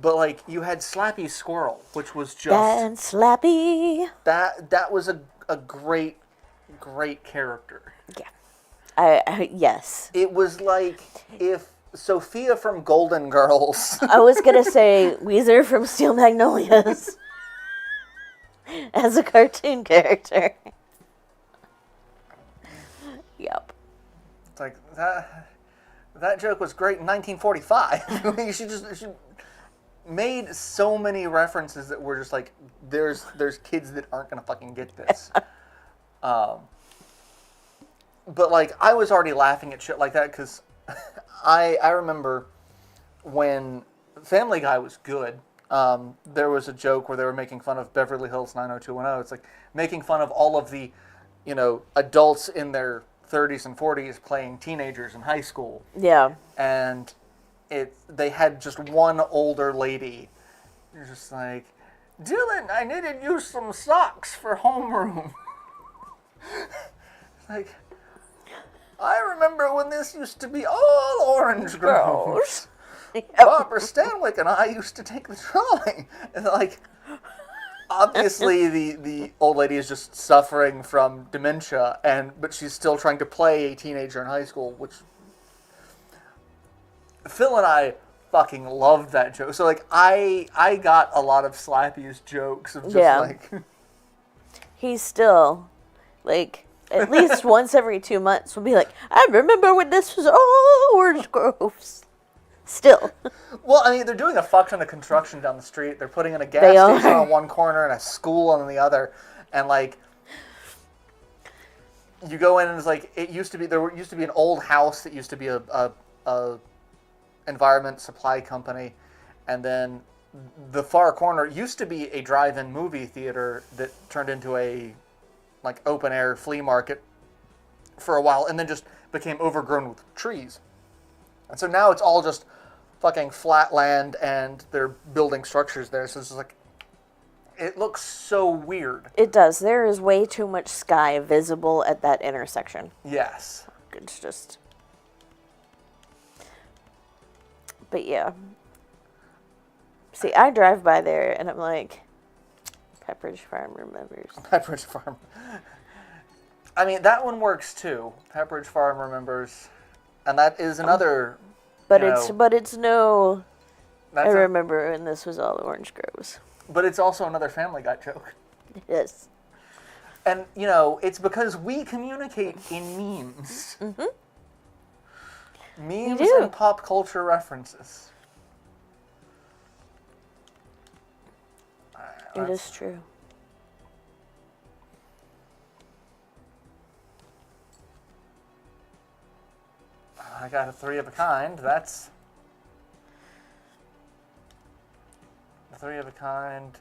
But like you had Slappy Squirrel, which was just and Slappy. That was a great character. Yeah. I yes. It was like if Sophia from Golden Girls. I was gonna say Weezer from Steel Magnolias as a cartoon character. Yep. It's like that joke was great in 1945. She made so many references that were just like there's kids that aren't gonna fucking get this. But like I was already laughing at shit like that because I remember when Family Guy was good. There was a joke where they were making fun of Beverly Hills 90210. It's like making fun of all of the, adults in their 30s and 40s playing teenagers in high school. Yeah. And they had just one older lady. You're just like, Dylan, I needed you some socks for homeroom. Like, I remember when this used to be all orange groves. Yep. Barbara Stanwyck and I used to take the trolley. And like, obviously the old lady is just suffering from dementia, but she's still trying to play a teenager in high school, which Phil and I fucking loved that joke. So like, I got a lot of Slappy's jokes of just like... He's still, like... At least once every 2 months, we'll be like, I remember when this was all orange groves. Still. Well, I mean, they're doing a fuck ton of construction down the street. They're putting in a gas station on one corner and a school on the other. And, like, you go in and it's like, there used to be an old house that used to be a environment supply company. And then the far corner used to be a drive-in movie theater that turned into a like open air flea market for a while and then just became overgrown with trees. And so now it's all just fucking flat land and they're building structures there. So it's just like, it looks so weird. It does. There is way too much sky visible at that intersection. Yes. It's just... But yeah. See, I drive by there and I'm like, Pepperidge Farm remembers. Pepperidge Farm. I mean, that one works too. Pepperidge Farm remembers, and that is another. But it's no. I remember, and this was all orange groves. But it's also another Family Guy joke. Yes. And it's because we communicate in memes. Mm-hmm. Memes and pop culture references. It is true. I got a 3 of a kind. That's 3 of a kind.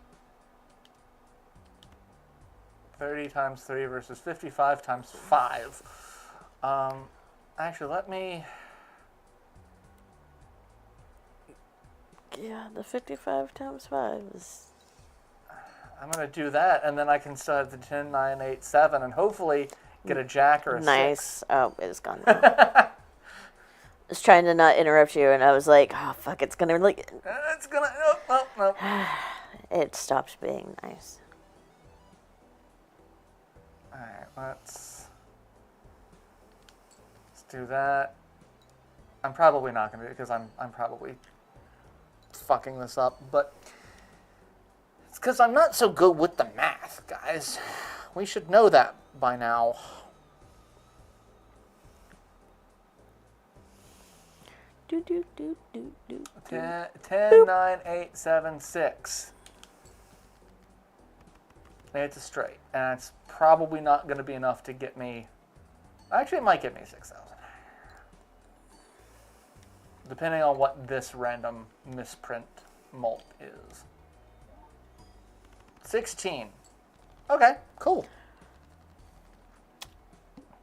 30 times 3 versus 55 times 5. Actually, let me... Yeah, the 55 times 5 is... I'm going to do that, and then I can still have the 10, 9, 8, 7, and hopefully get a jack or a 6. Nice. Oh, it's gone now. I was trying to not interrupt you, and I was like, oh, fuck, it's going to, like... It's going to... Nope. It stopped being nice. Alright, let's do that. I'm probably not going to do it, because I'm probably fucking this up, but... It's because I'm not so good with the math, guys. We should know that by now. 10, 10 9, 8, 7, 6. It's a straight. And it's probably not going to be enough to get me... Actually, it might get me 6,000. Depending on what this random misprint mult is. 16. Okay, cool.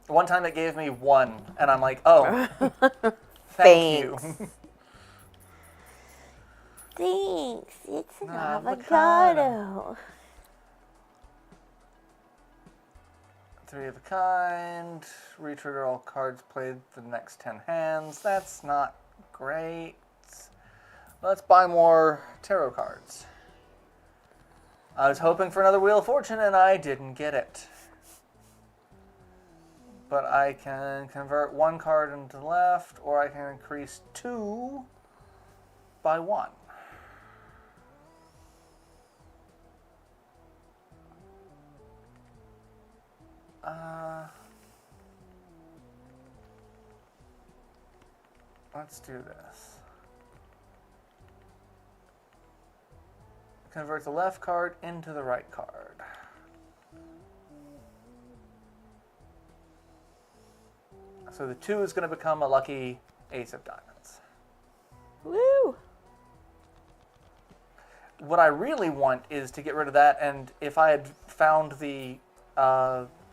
One time it gave me 1, and I'm like, oh, thank you. Thanks, it's an avocado. 3 of a kind. Retrigger all cards played for the next 10 hands. That's not great. Let's buy more tarot cards. I was hoping for another Wheel of Fortune, and I didn't get it. But I can convert 1 card into the left, or I can increase 2 by 1. Let's do this. Convert the left card into the right card. So the 2 is going to become a lucky ace of diamonds. Woo! What I really want is to get rid of that, and if I had found the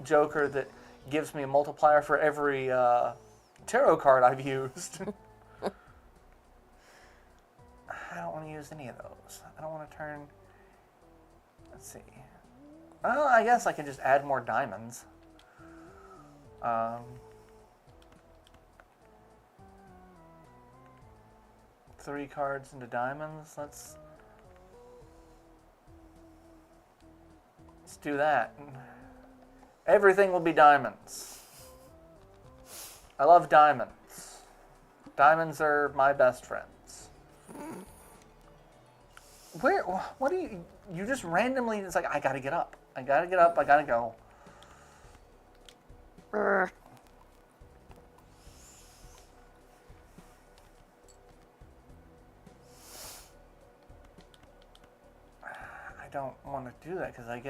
Joker that gives me a multiplier for every tarot card I've used. I don't want to use any of those. I don't want to turn... Let's see. I guess I can just add more diamonds. 3 cards into diamonds. Let's do that. Everything will be diamonds. I love diamonds. Diamonds are my best friends. What do you just randomly, it's like, I gotta get up. I gotta get up, I gotta go. I don't want to do that because I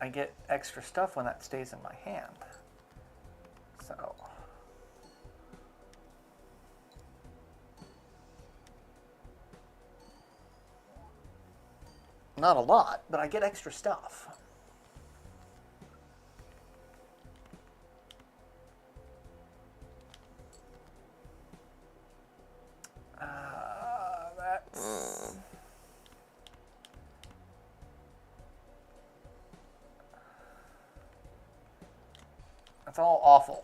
get extra stuff when that stays in my hand. So... Not a lot, but I get extra stuff. That's all awful.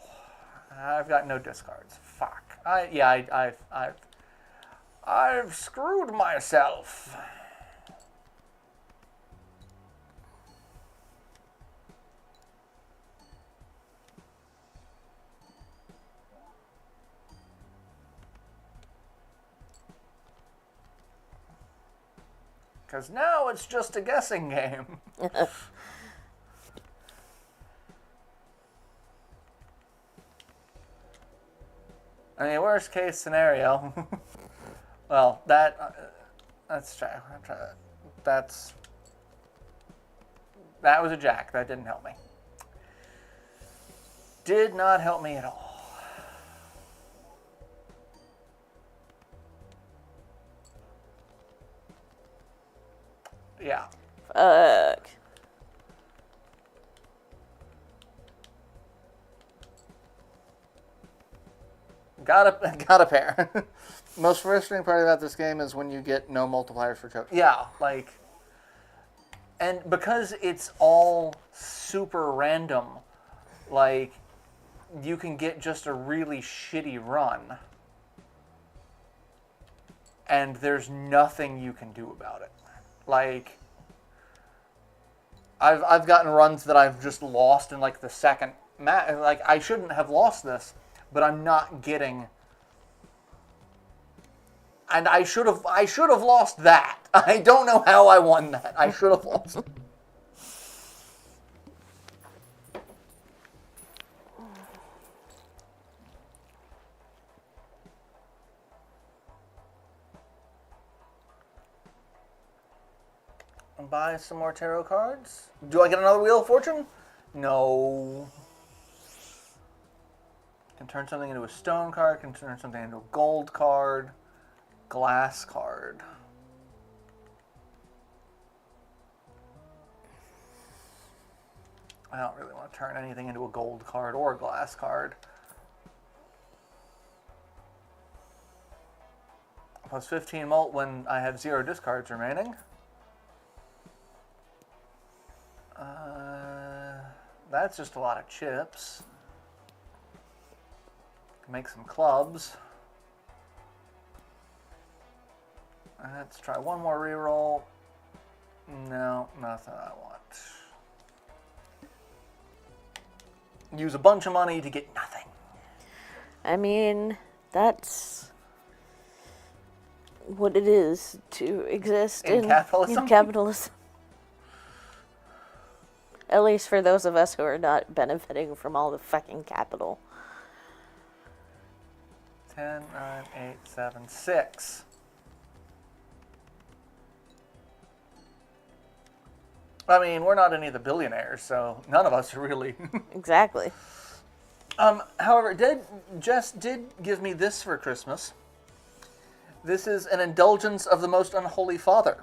I've got no discards. Fuck. I've screwed myself. Because now it's just a guessing game. I mean, worst case scenario. Well, let's try. That was a jack. That didn't help me. Did not help me at all. Yeah. Fuck. Got a pair. Most frustrating part about this game is when you get no multipliers for choke. Yeah, like, and because it's all super random, like, you can get just a really shitty run, and there's nothing you can do about it. Like, I've gotten runs that I've just lost in like the second match. Like, I shouldn't have lost this, but I'm not getting. And I should have lost that. I don't know how I won that. I should have lost it. Buy some more tarot cards. Do I get another Wheel of Fortune? No. Can turn something into a stone card. Can turn something into a gold card. Glass card. I don't really want to turn anything into a gold card or a glass card. Plus 15 mult when I have 0 discards remaining. That's just a lot of chips. Can make some clubs. Let's try one more reroll. No, nothing I want. Use a bunch of money to get nothing. I mean, that's what it is to exist in capitalism. In capitalism. At least for those of us who are not benefiting from all the fucking capital. 10, 9, 8, 7, 6. I mean, we're not any of the billionaires, so none of us are really. Exactly. However, Jess did give me this for Christmas. This is an indulgence of the most unholy father.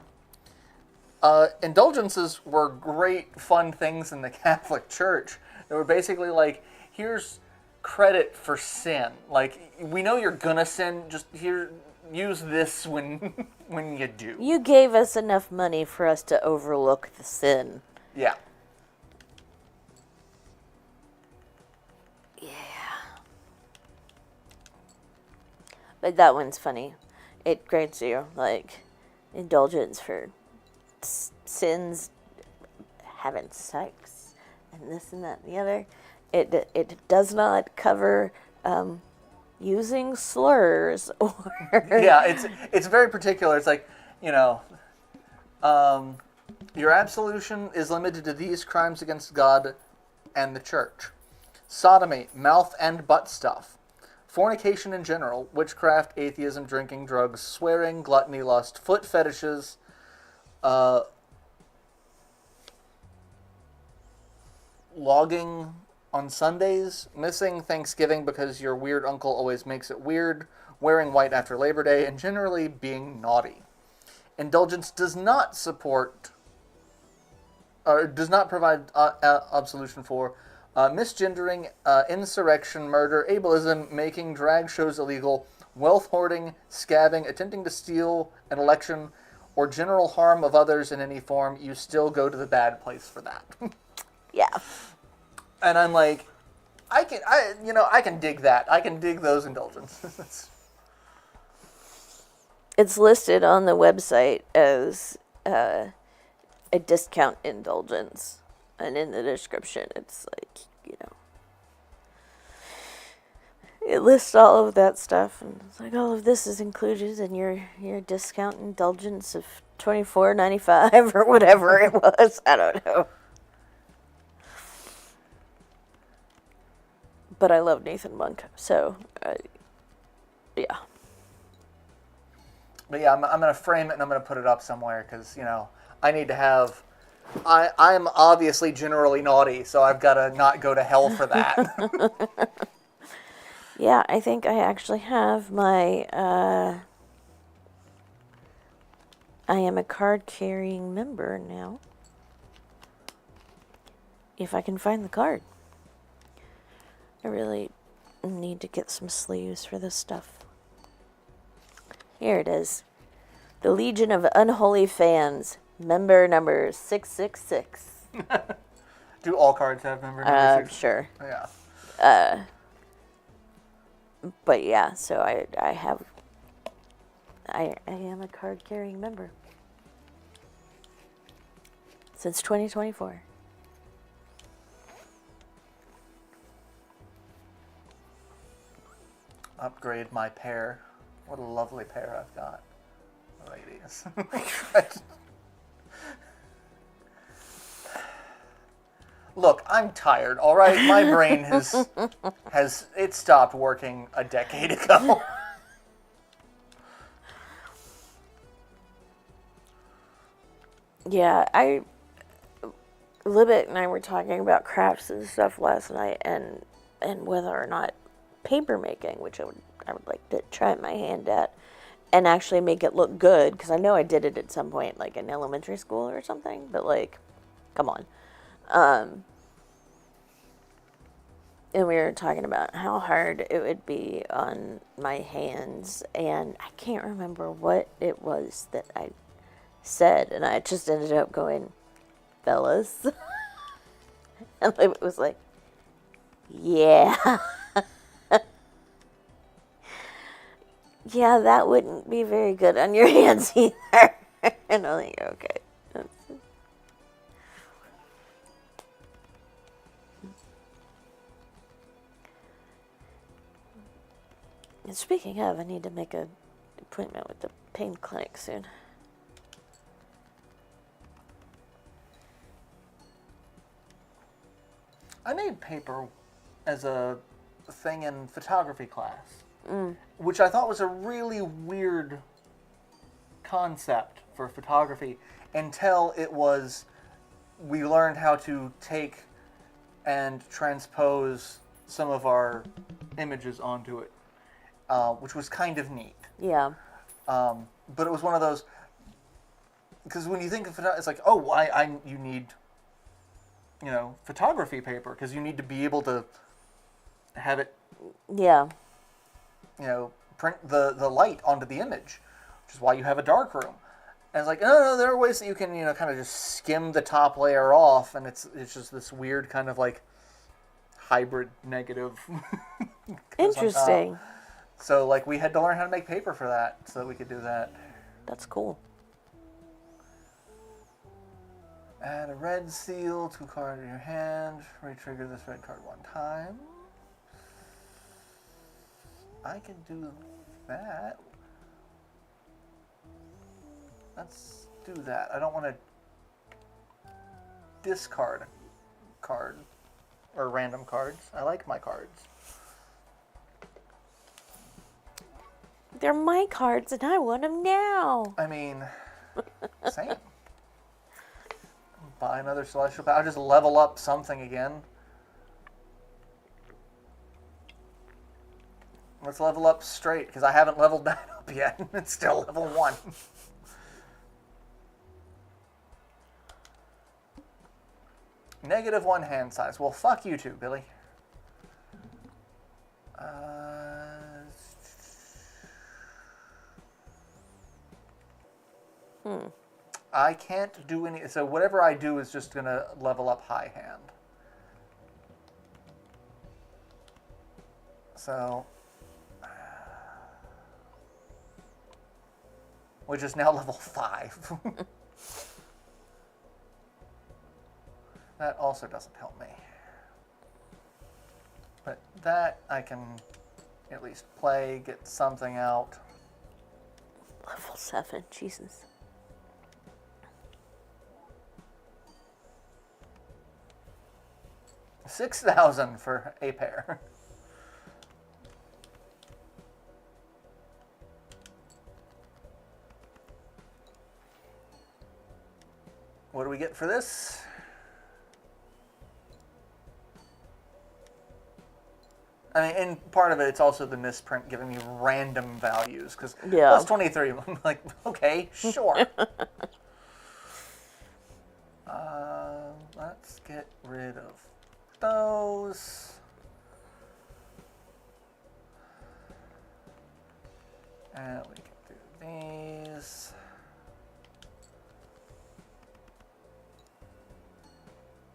Indulgences were great, fun things in the Catholic Church. They were basically like, here's credit for sin. Like, we know you're gonna sin, just here, use this when you do. You gave us enough money for us to overlook the sin. Yeah. Yeah. But that one's funny. It grants you, like, indulgence for sins, having sex, and this and that and the other. It does not cover using slurs or... Yeah, it's very particular. It's like, you know, your absolution is limited to these crimes against God and the church. Sodomy, mouth and butt stuff. Fornication in general, witchcraft, atheism, drinking, drugs, swearing, gluttony, lust, foot fetishes, logging on Sundays, missing Thanksgiving because your weird uncle always makes it weird, wearing white after Labor Day, and generally being naughty. Indulgence does not support, or does not provide absolution for misgendering, insurrection, murder, ableism, making drag shows illegal, wealth hoarding, scabbing, attempting to steal an election, or general harm of others in any form. You still go to the bad place for that. Yeah. And I'm like, I can dig that. I can dig those indulgences. It's listed on the website as a discount indulgence. And in the description, it's like, you know, it lists all of that stuff. And it's like, all of this is included in your discount indulgence of $24.95 or whatever it was. I don't know. But I love Nathan Monk, so, yeah. But yeah, I'm going to frame it and I'm going to put it up somewhere because, you know, I need to have... I'm obviously generally naughty, so I've got to not go to hell for that. Yeah, I think I actually have my... I am a card-carrying member now. If I can find the card. I really need to get some sleeves for this stuff. Here it is. The Legion of Unholy Fans, member number 666. Do all cards have member number 6? Sure. Yeah. But yeah, so I am a card-carrying member. Since 2024. Upgrade my pair. What a lovely pair I've got, ladies. Look, I'm tired, all right? My brain has stopped working a decade ago. Yeah, Libet and I were talking about crafts and stuff last night, and whether or not paper making, which I would like to try my hand at, and actually make it look good, because I know I did it at some point, like in elementary school or something. But like, come on. And we were talking about how hard it would be on my hands, and I can't remember what it was that I said, and I just ended up going, fellas. And it was like, yeah. Yeah, that wouldn't be very good on your hands either. And I'm like, okay. And speaking of, I need to make an appointment with the pain clinic soon. I made paper as a thing in photography class, which I thought was a really weird concept for photography until we learned how to take and transpose some of our images onto it, which was kind of neat. Yeah. But it was one of those, because when you think of photography, it's like, oh, you need, photography paper, because you need to be able to have it, Yeah. Print the light onto the image, which is why you have a dark room. And it's like, no, there are ways that you can, kind of just skim the top layer off, and it's just this weird kind of like hybrid negative. Interesting. So like we had to learn how to make paper for that so that we could do that. That's cool. Add a red seal to a card in your hand. Re-trigger this red card one time. I can do that. Let's do that. I don't want to discard a card or random cards. I like my cards. They're my cards and I want them now. I mean, same. Buy another celestial power. I'll just level up something again. Let's level up straight, because I haven't leveled that up yet. It's still level 1. -1 hand size. Well, fuck you too, Billy. I can't do any... So whatever I do is just going to level up high hand. So... which is now level 5. That also doesn't help me. But that I can at least play, get something out. Level 7, Jesus. $6,000 for a pair. What do we get for this? I mean, and part of it's also the misprint giving me random values, because plus 23, I'm like, okay, sure. Let's get rid of those. And we can do these.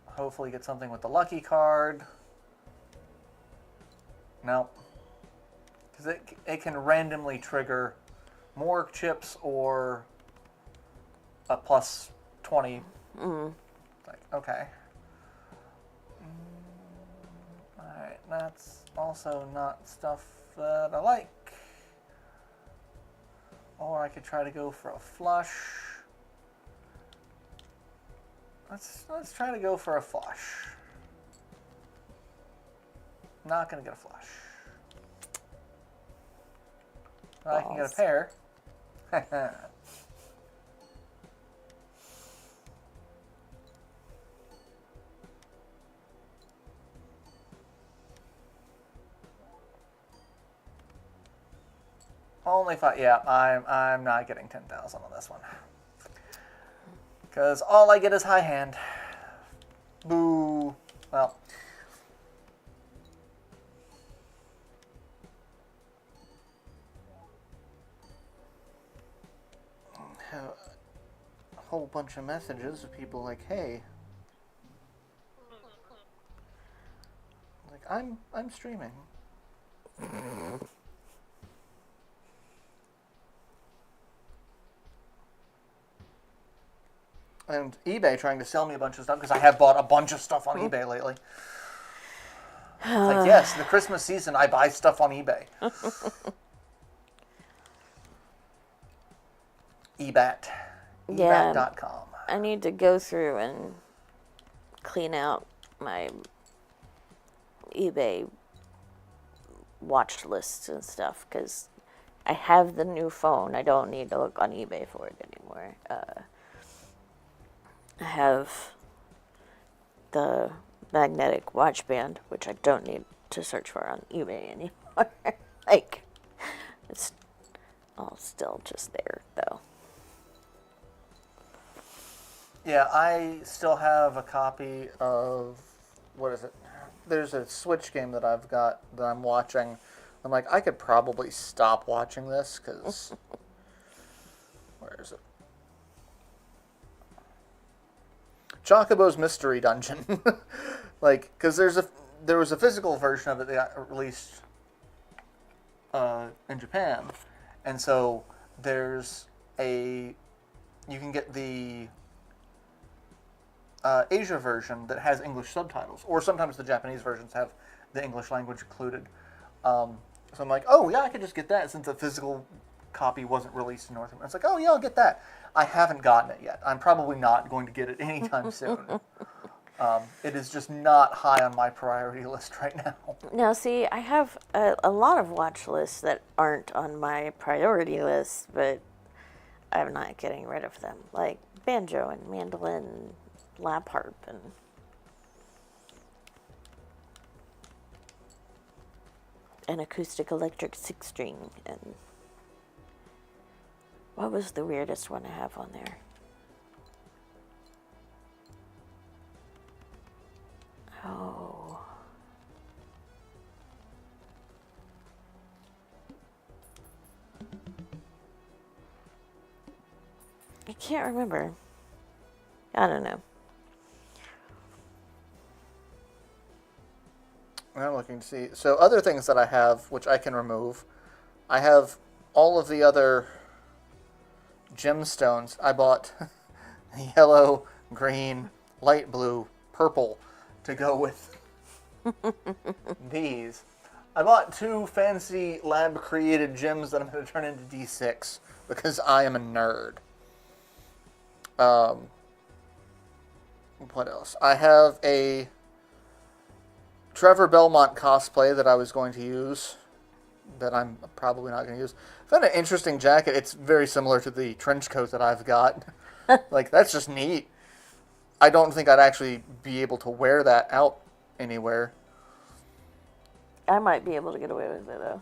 Hopefully get something with the lucky card. No. Because it can randomly trigger more chips or a plus 20. Like, okay. Alright, that's also not stuff that I like. Or I could try to go for a flush. Let's try to go for a flush. Not gonna get a flush. But I can get a pair. Only 5. Yeah, I'm not getting 10,000 on this one. Because all I get is high hand. Boo. Well. Have a whole bunch of messages of people like, hey. Like, I'm streaming. And eBay trying to sell me a bunch of stuff because I have bought a bunch of stuff on eBay lately. It's like, yes, the Christmas season, I buy stuff on eBay. eBat. Yeah, eBat.com. I need to go through and clean out my eBay watch lists and stuff because I have the new phone. I don't need to look on eBay for it anymore. I have the magnetic watch band, which I don't need to search for on eBay anymore. Like, it's all still just there, though. Yeah, I still have a copy of, what is it? There's a Switch game that I've got that I'm watching. I'm like, I could probably stop watching this because, where is it? Chocobo's Mystery Dungeon. Like, because there was a physical version of it that got released in Japan. And so there's you can get the Asia version that has English subtitles, or sometimes the Japanese versions have the English language included. So I'm like, oh yeah, I could just get that since a physical copy wasn't released in North America. It's like, oh yeah, I'll get that. I haven't gotten it yet. I'm probably not going to get it anytime soon. It is just not high on my priority list right now. Now, see, I have a lot of watch lists that aren't on my priority list, but I'm not getting rid of them. Like banjo and mandolin, lap harp, and an acoustic electric 6-string, and what was the weirdest one I have on there? Oh. I can't remember. I don't know. I'm looking to see. So other things that I have, which I can remove, I have all of the other gemstones. I bought yellow, green, light blue, purple to go with these. I bought 2 fancy lab-created gems that I'm going to turn into D6 because I am a nerd. What else? I have a Trevor Belmont cosplay that I was going to use that I'm probably not going to use. I found an interesting jacket. It's very similar to the trench coat that I've got. Like, that's just neat. I don't think I'd actually be able to wear that out anywhere. I might be able to get away with it, though.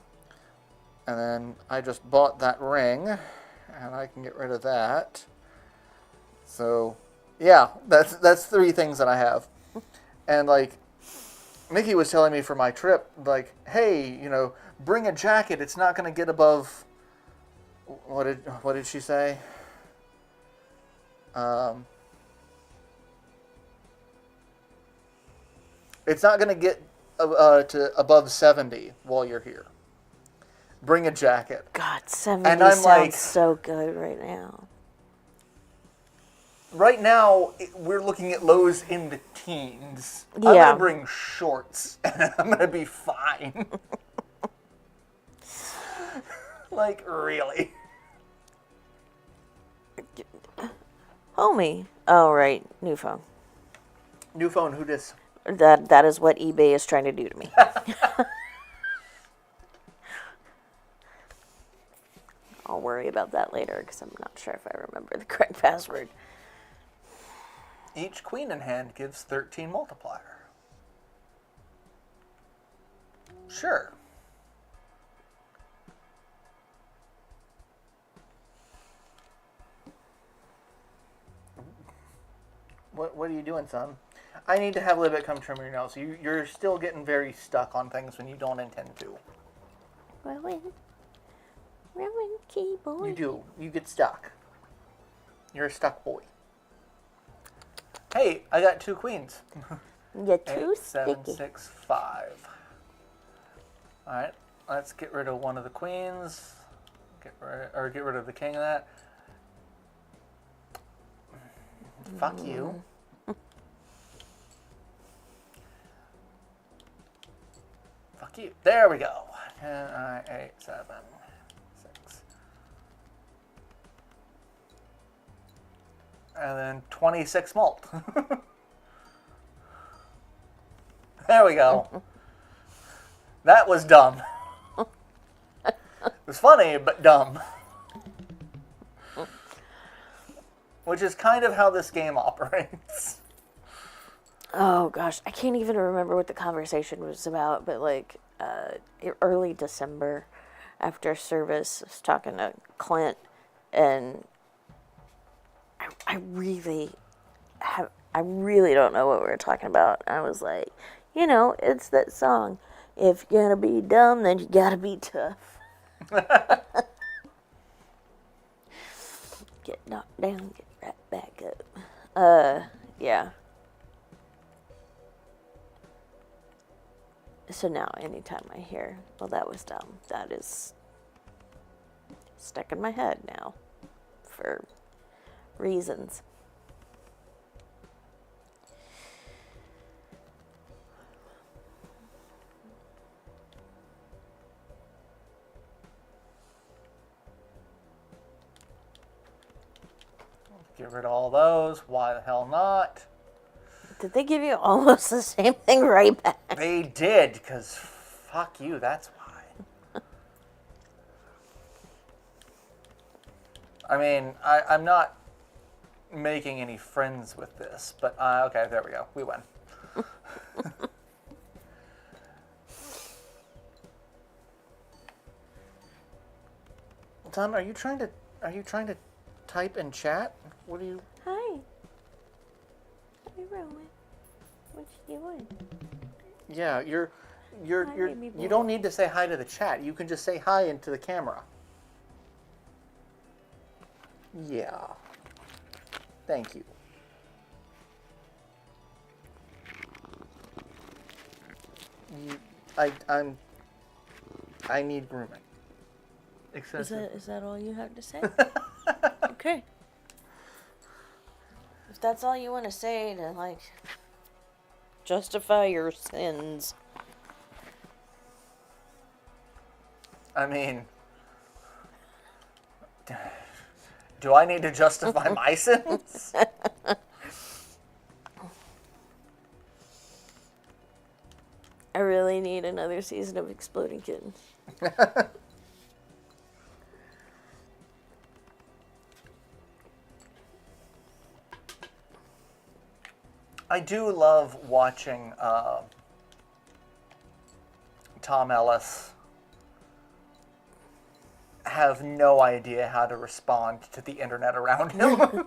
And then I just bought that ring, and I can get rid of that. So, yeah, that's 3 things that I have. And, like, Mickey was telling me for my trip, like, hey, bring a jacket. It's not going to get above, what did she say? It's not going to get to above 70 while you're here. Bring a jacket. God, 70 and I'm sounds like, so good right now. Right now, we're looking at lows in the teens. Yeah. I'm going to bring shorts, and I'm going to be fine. Like, really? Homie. Oh, right. New phone. New phone, who dis? That is what eBay is trying to do to me. I'll worry about that later because I'm not sure if I remember the correct password. Each queen in hand gives 13 multiplier. Sure. What are you doing, son? I need to have Libet come trim your nails. You're still getting very stuck on things when you don't intend to. Rowan, keyboard. You do. You get stuck. You're a stuck boy. Hey, I got 2 queens. You're too 8, 7, sticky. 6, 5. All right, let's get rid of one of the queens. Get rid of the king of that. Fuck you. Fuck you. There we go. 10, 9, 8, 7, 6. And then 26 malt. There we go. That was dumb. It was funny, but dumb. Which is kind of how this game operates. Oh gosh, I can't even remember what the conversation was about, but like early December after service, I was talking to Clint, and I really don't know what we were talking about. I was like, it's that song, if you're gonna be dumb, then you gotta be tough. Get knocked down, get right back up. Yeah. So now, anytime I hear, well, that was dumb, that is stuck in my head now for reasons. Get rid of all those. Why the hell not? Did they give you almost the same thing right back? They did, because fuck you, that's why. I mean, I'm not making any friends with this, but okay, there we go. We win. Tom, are you trying to type in chat? What are you? Hi. Hi, Rowan. What you doing? Yeah, baby boy. you don't need to say hi to the chat. You can just say hi into the camera. Yeah. Thank you. I need grooming. Excessive. Is that all you have to say? Okay. If that's all you want to say to, like, justify your sins. I mean, do I need to justify my sins? I really need another season of Exploding Kittens. I do love watching Tom Ellis have no idea how to respond to the internet around him.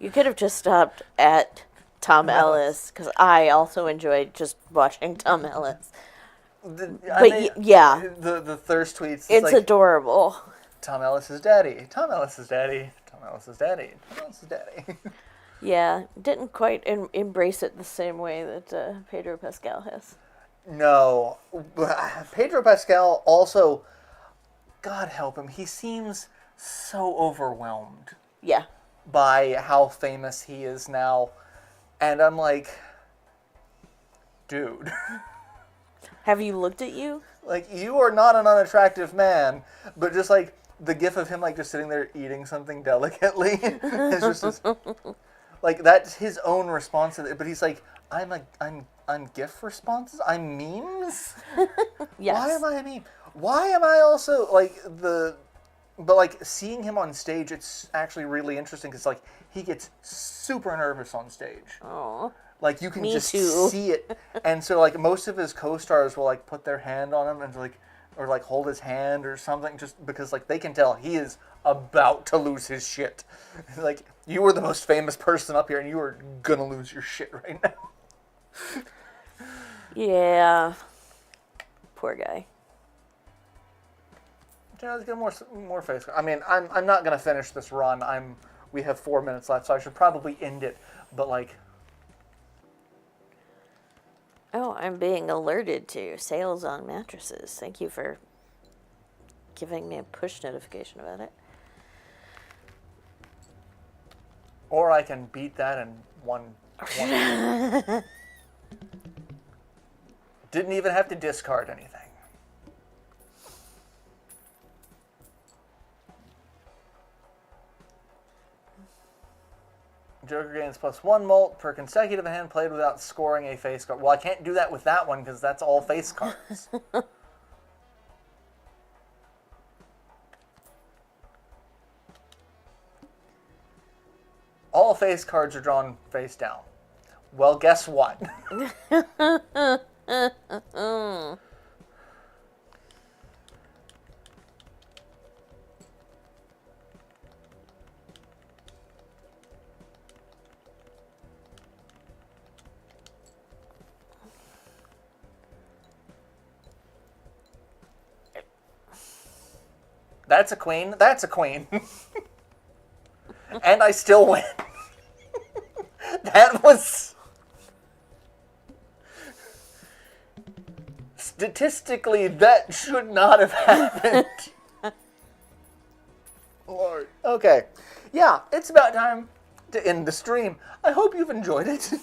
You could have just stopped at Tom Ellis, because I also enjoyed just watching Tom Ellis. Yeah. The thirst tweets. It's like, adorable. Tom Ellis is daddy. Tom Ellis is daddy. Tom Ellis is daddy. Tom Ellis is daddy. Yeah, didn't quite embrace it the same way that Pedro Pascal has. No. Pedro Pascal also, God help him, he seems so overwhelmed. Yeah. By how famous he is now. And I'm like, dude. Have you looked at you? Like, you are not an unattractive man, but just like the gif of him like just sitting there eating something delicately is just this, like, that's his own response to it. But he's like, I'm GIF responses? I'm memes? Yes. Why am I a meme? Why am I also like but like seeing him on stage, it's actually really interesting because like he gets super nervous on stage. Oh. Like you can Me just too. see it, and so like most of his co-stars will like put their hand on him and like or like hold his hand or something, just because like they can tell he is about to lose his shit. Like, you were the most famous person up here, and you are gonna lose your shit right now. Yeah. Poor guy. Yeah, let's get more face. I mean, I'm not gonna finish this run. We have 4 minutes left, so I should probably end it. But like, oh, I'm being alerted to sales on mattresses. Thank you for giving me a push notification about it. Or I can beat that in one. Didn't even have to discard anything. Joker gains +1 molt per consecutive hand played without scoring a face card. Well, I can't do that with that one because that's all face cards. All face cards are drawn face down. Well, guess what? That's a queen. That's a queen. And I still win. That was... Statistically, that should not have happened. Lord. Okay. Yeah, it's about time to end the stream. I hope you've enjoyed it.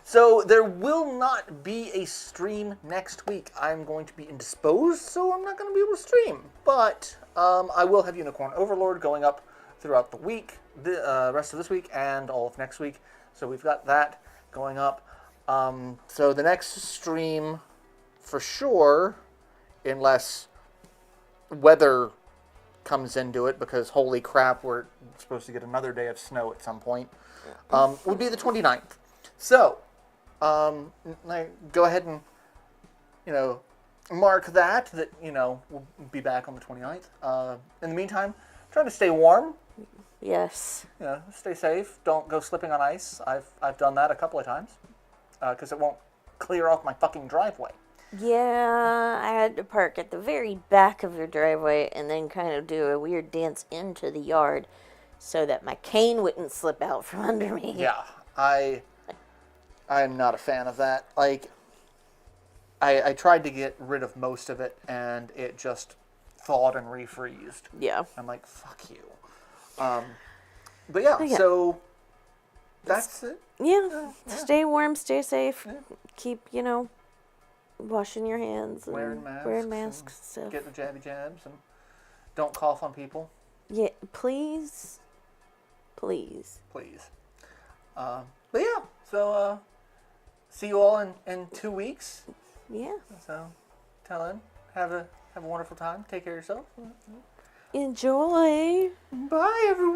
So there will not be a stream next week. I'm going to be indisposed, so I'm not going to be able to stream. But I will have Unicorn Overlord going up throughout the week, the rest of this week, and all of next week. So we've got that going up. So the next stream, for sure, unless weather comes into it, because holy crap, we're supposed to get another day of snow at some point, would be the 29th. So, go ahead and, mark that, we'll be back on the 29th. In the meantime, try to stay warm. Yes. Stay safe. Don't go slipping on ice. I've done that a couple of times, because it won't clear off my fucking driveway. Yeah, I had to park at the very back of your driveway and then kind of do a weird dance into the yard so that my cane wouldn't slip out from under me. Yeah, I'm not a fan of that. Like, I tried to get rid of most of it, and it just thawed and refreezed. Yeah. I'm like, fuck you. But yeah, so that's it. Yeah. Stay warm, stay safe. Keep, washing your hands. And wearing masks. And stuff. Get the jabby jabs, and don't cough on people. Yeah, please. Please. Please. But yeah, so see you all in 2 weeks. Yeah. So, till then, have a wonderful time. Take care of yourself. Enjoy. Bye, everyone.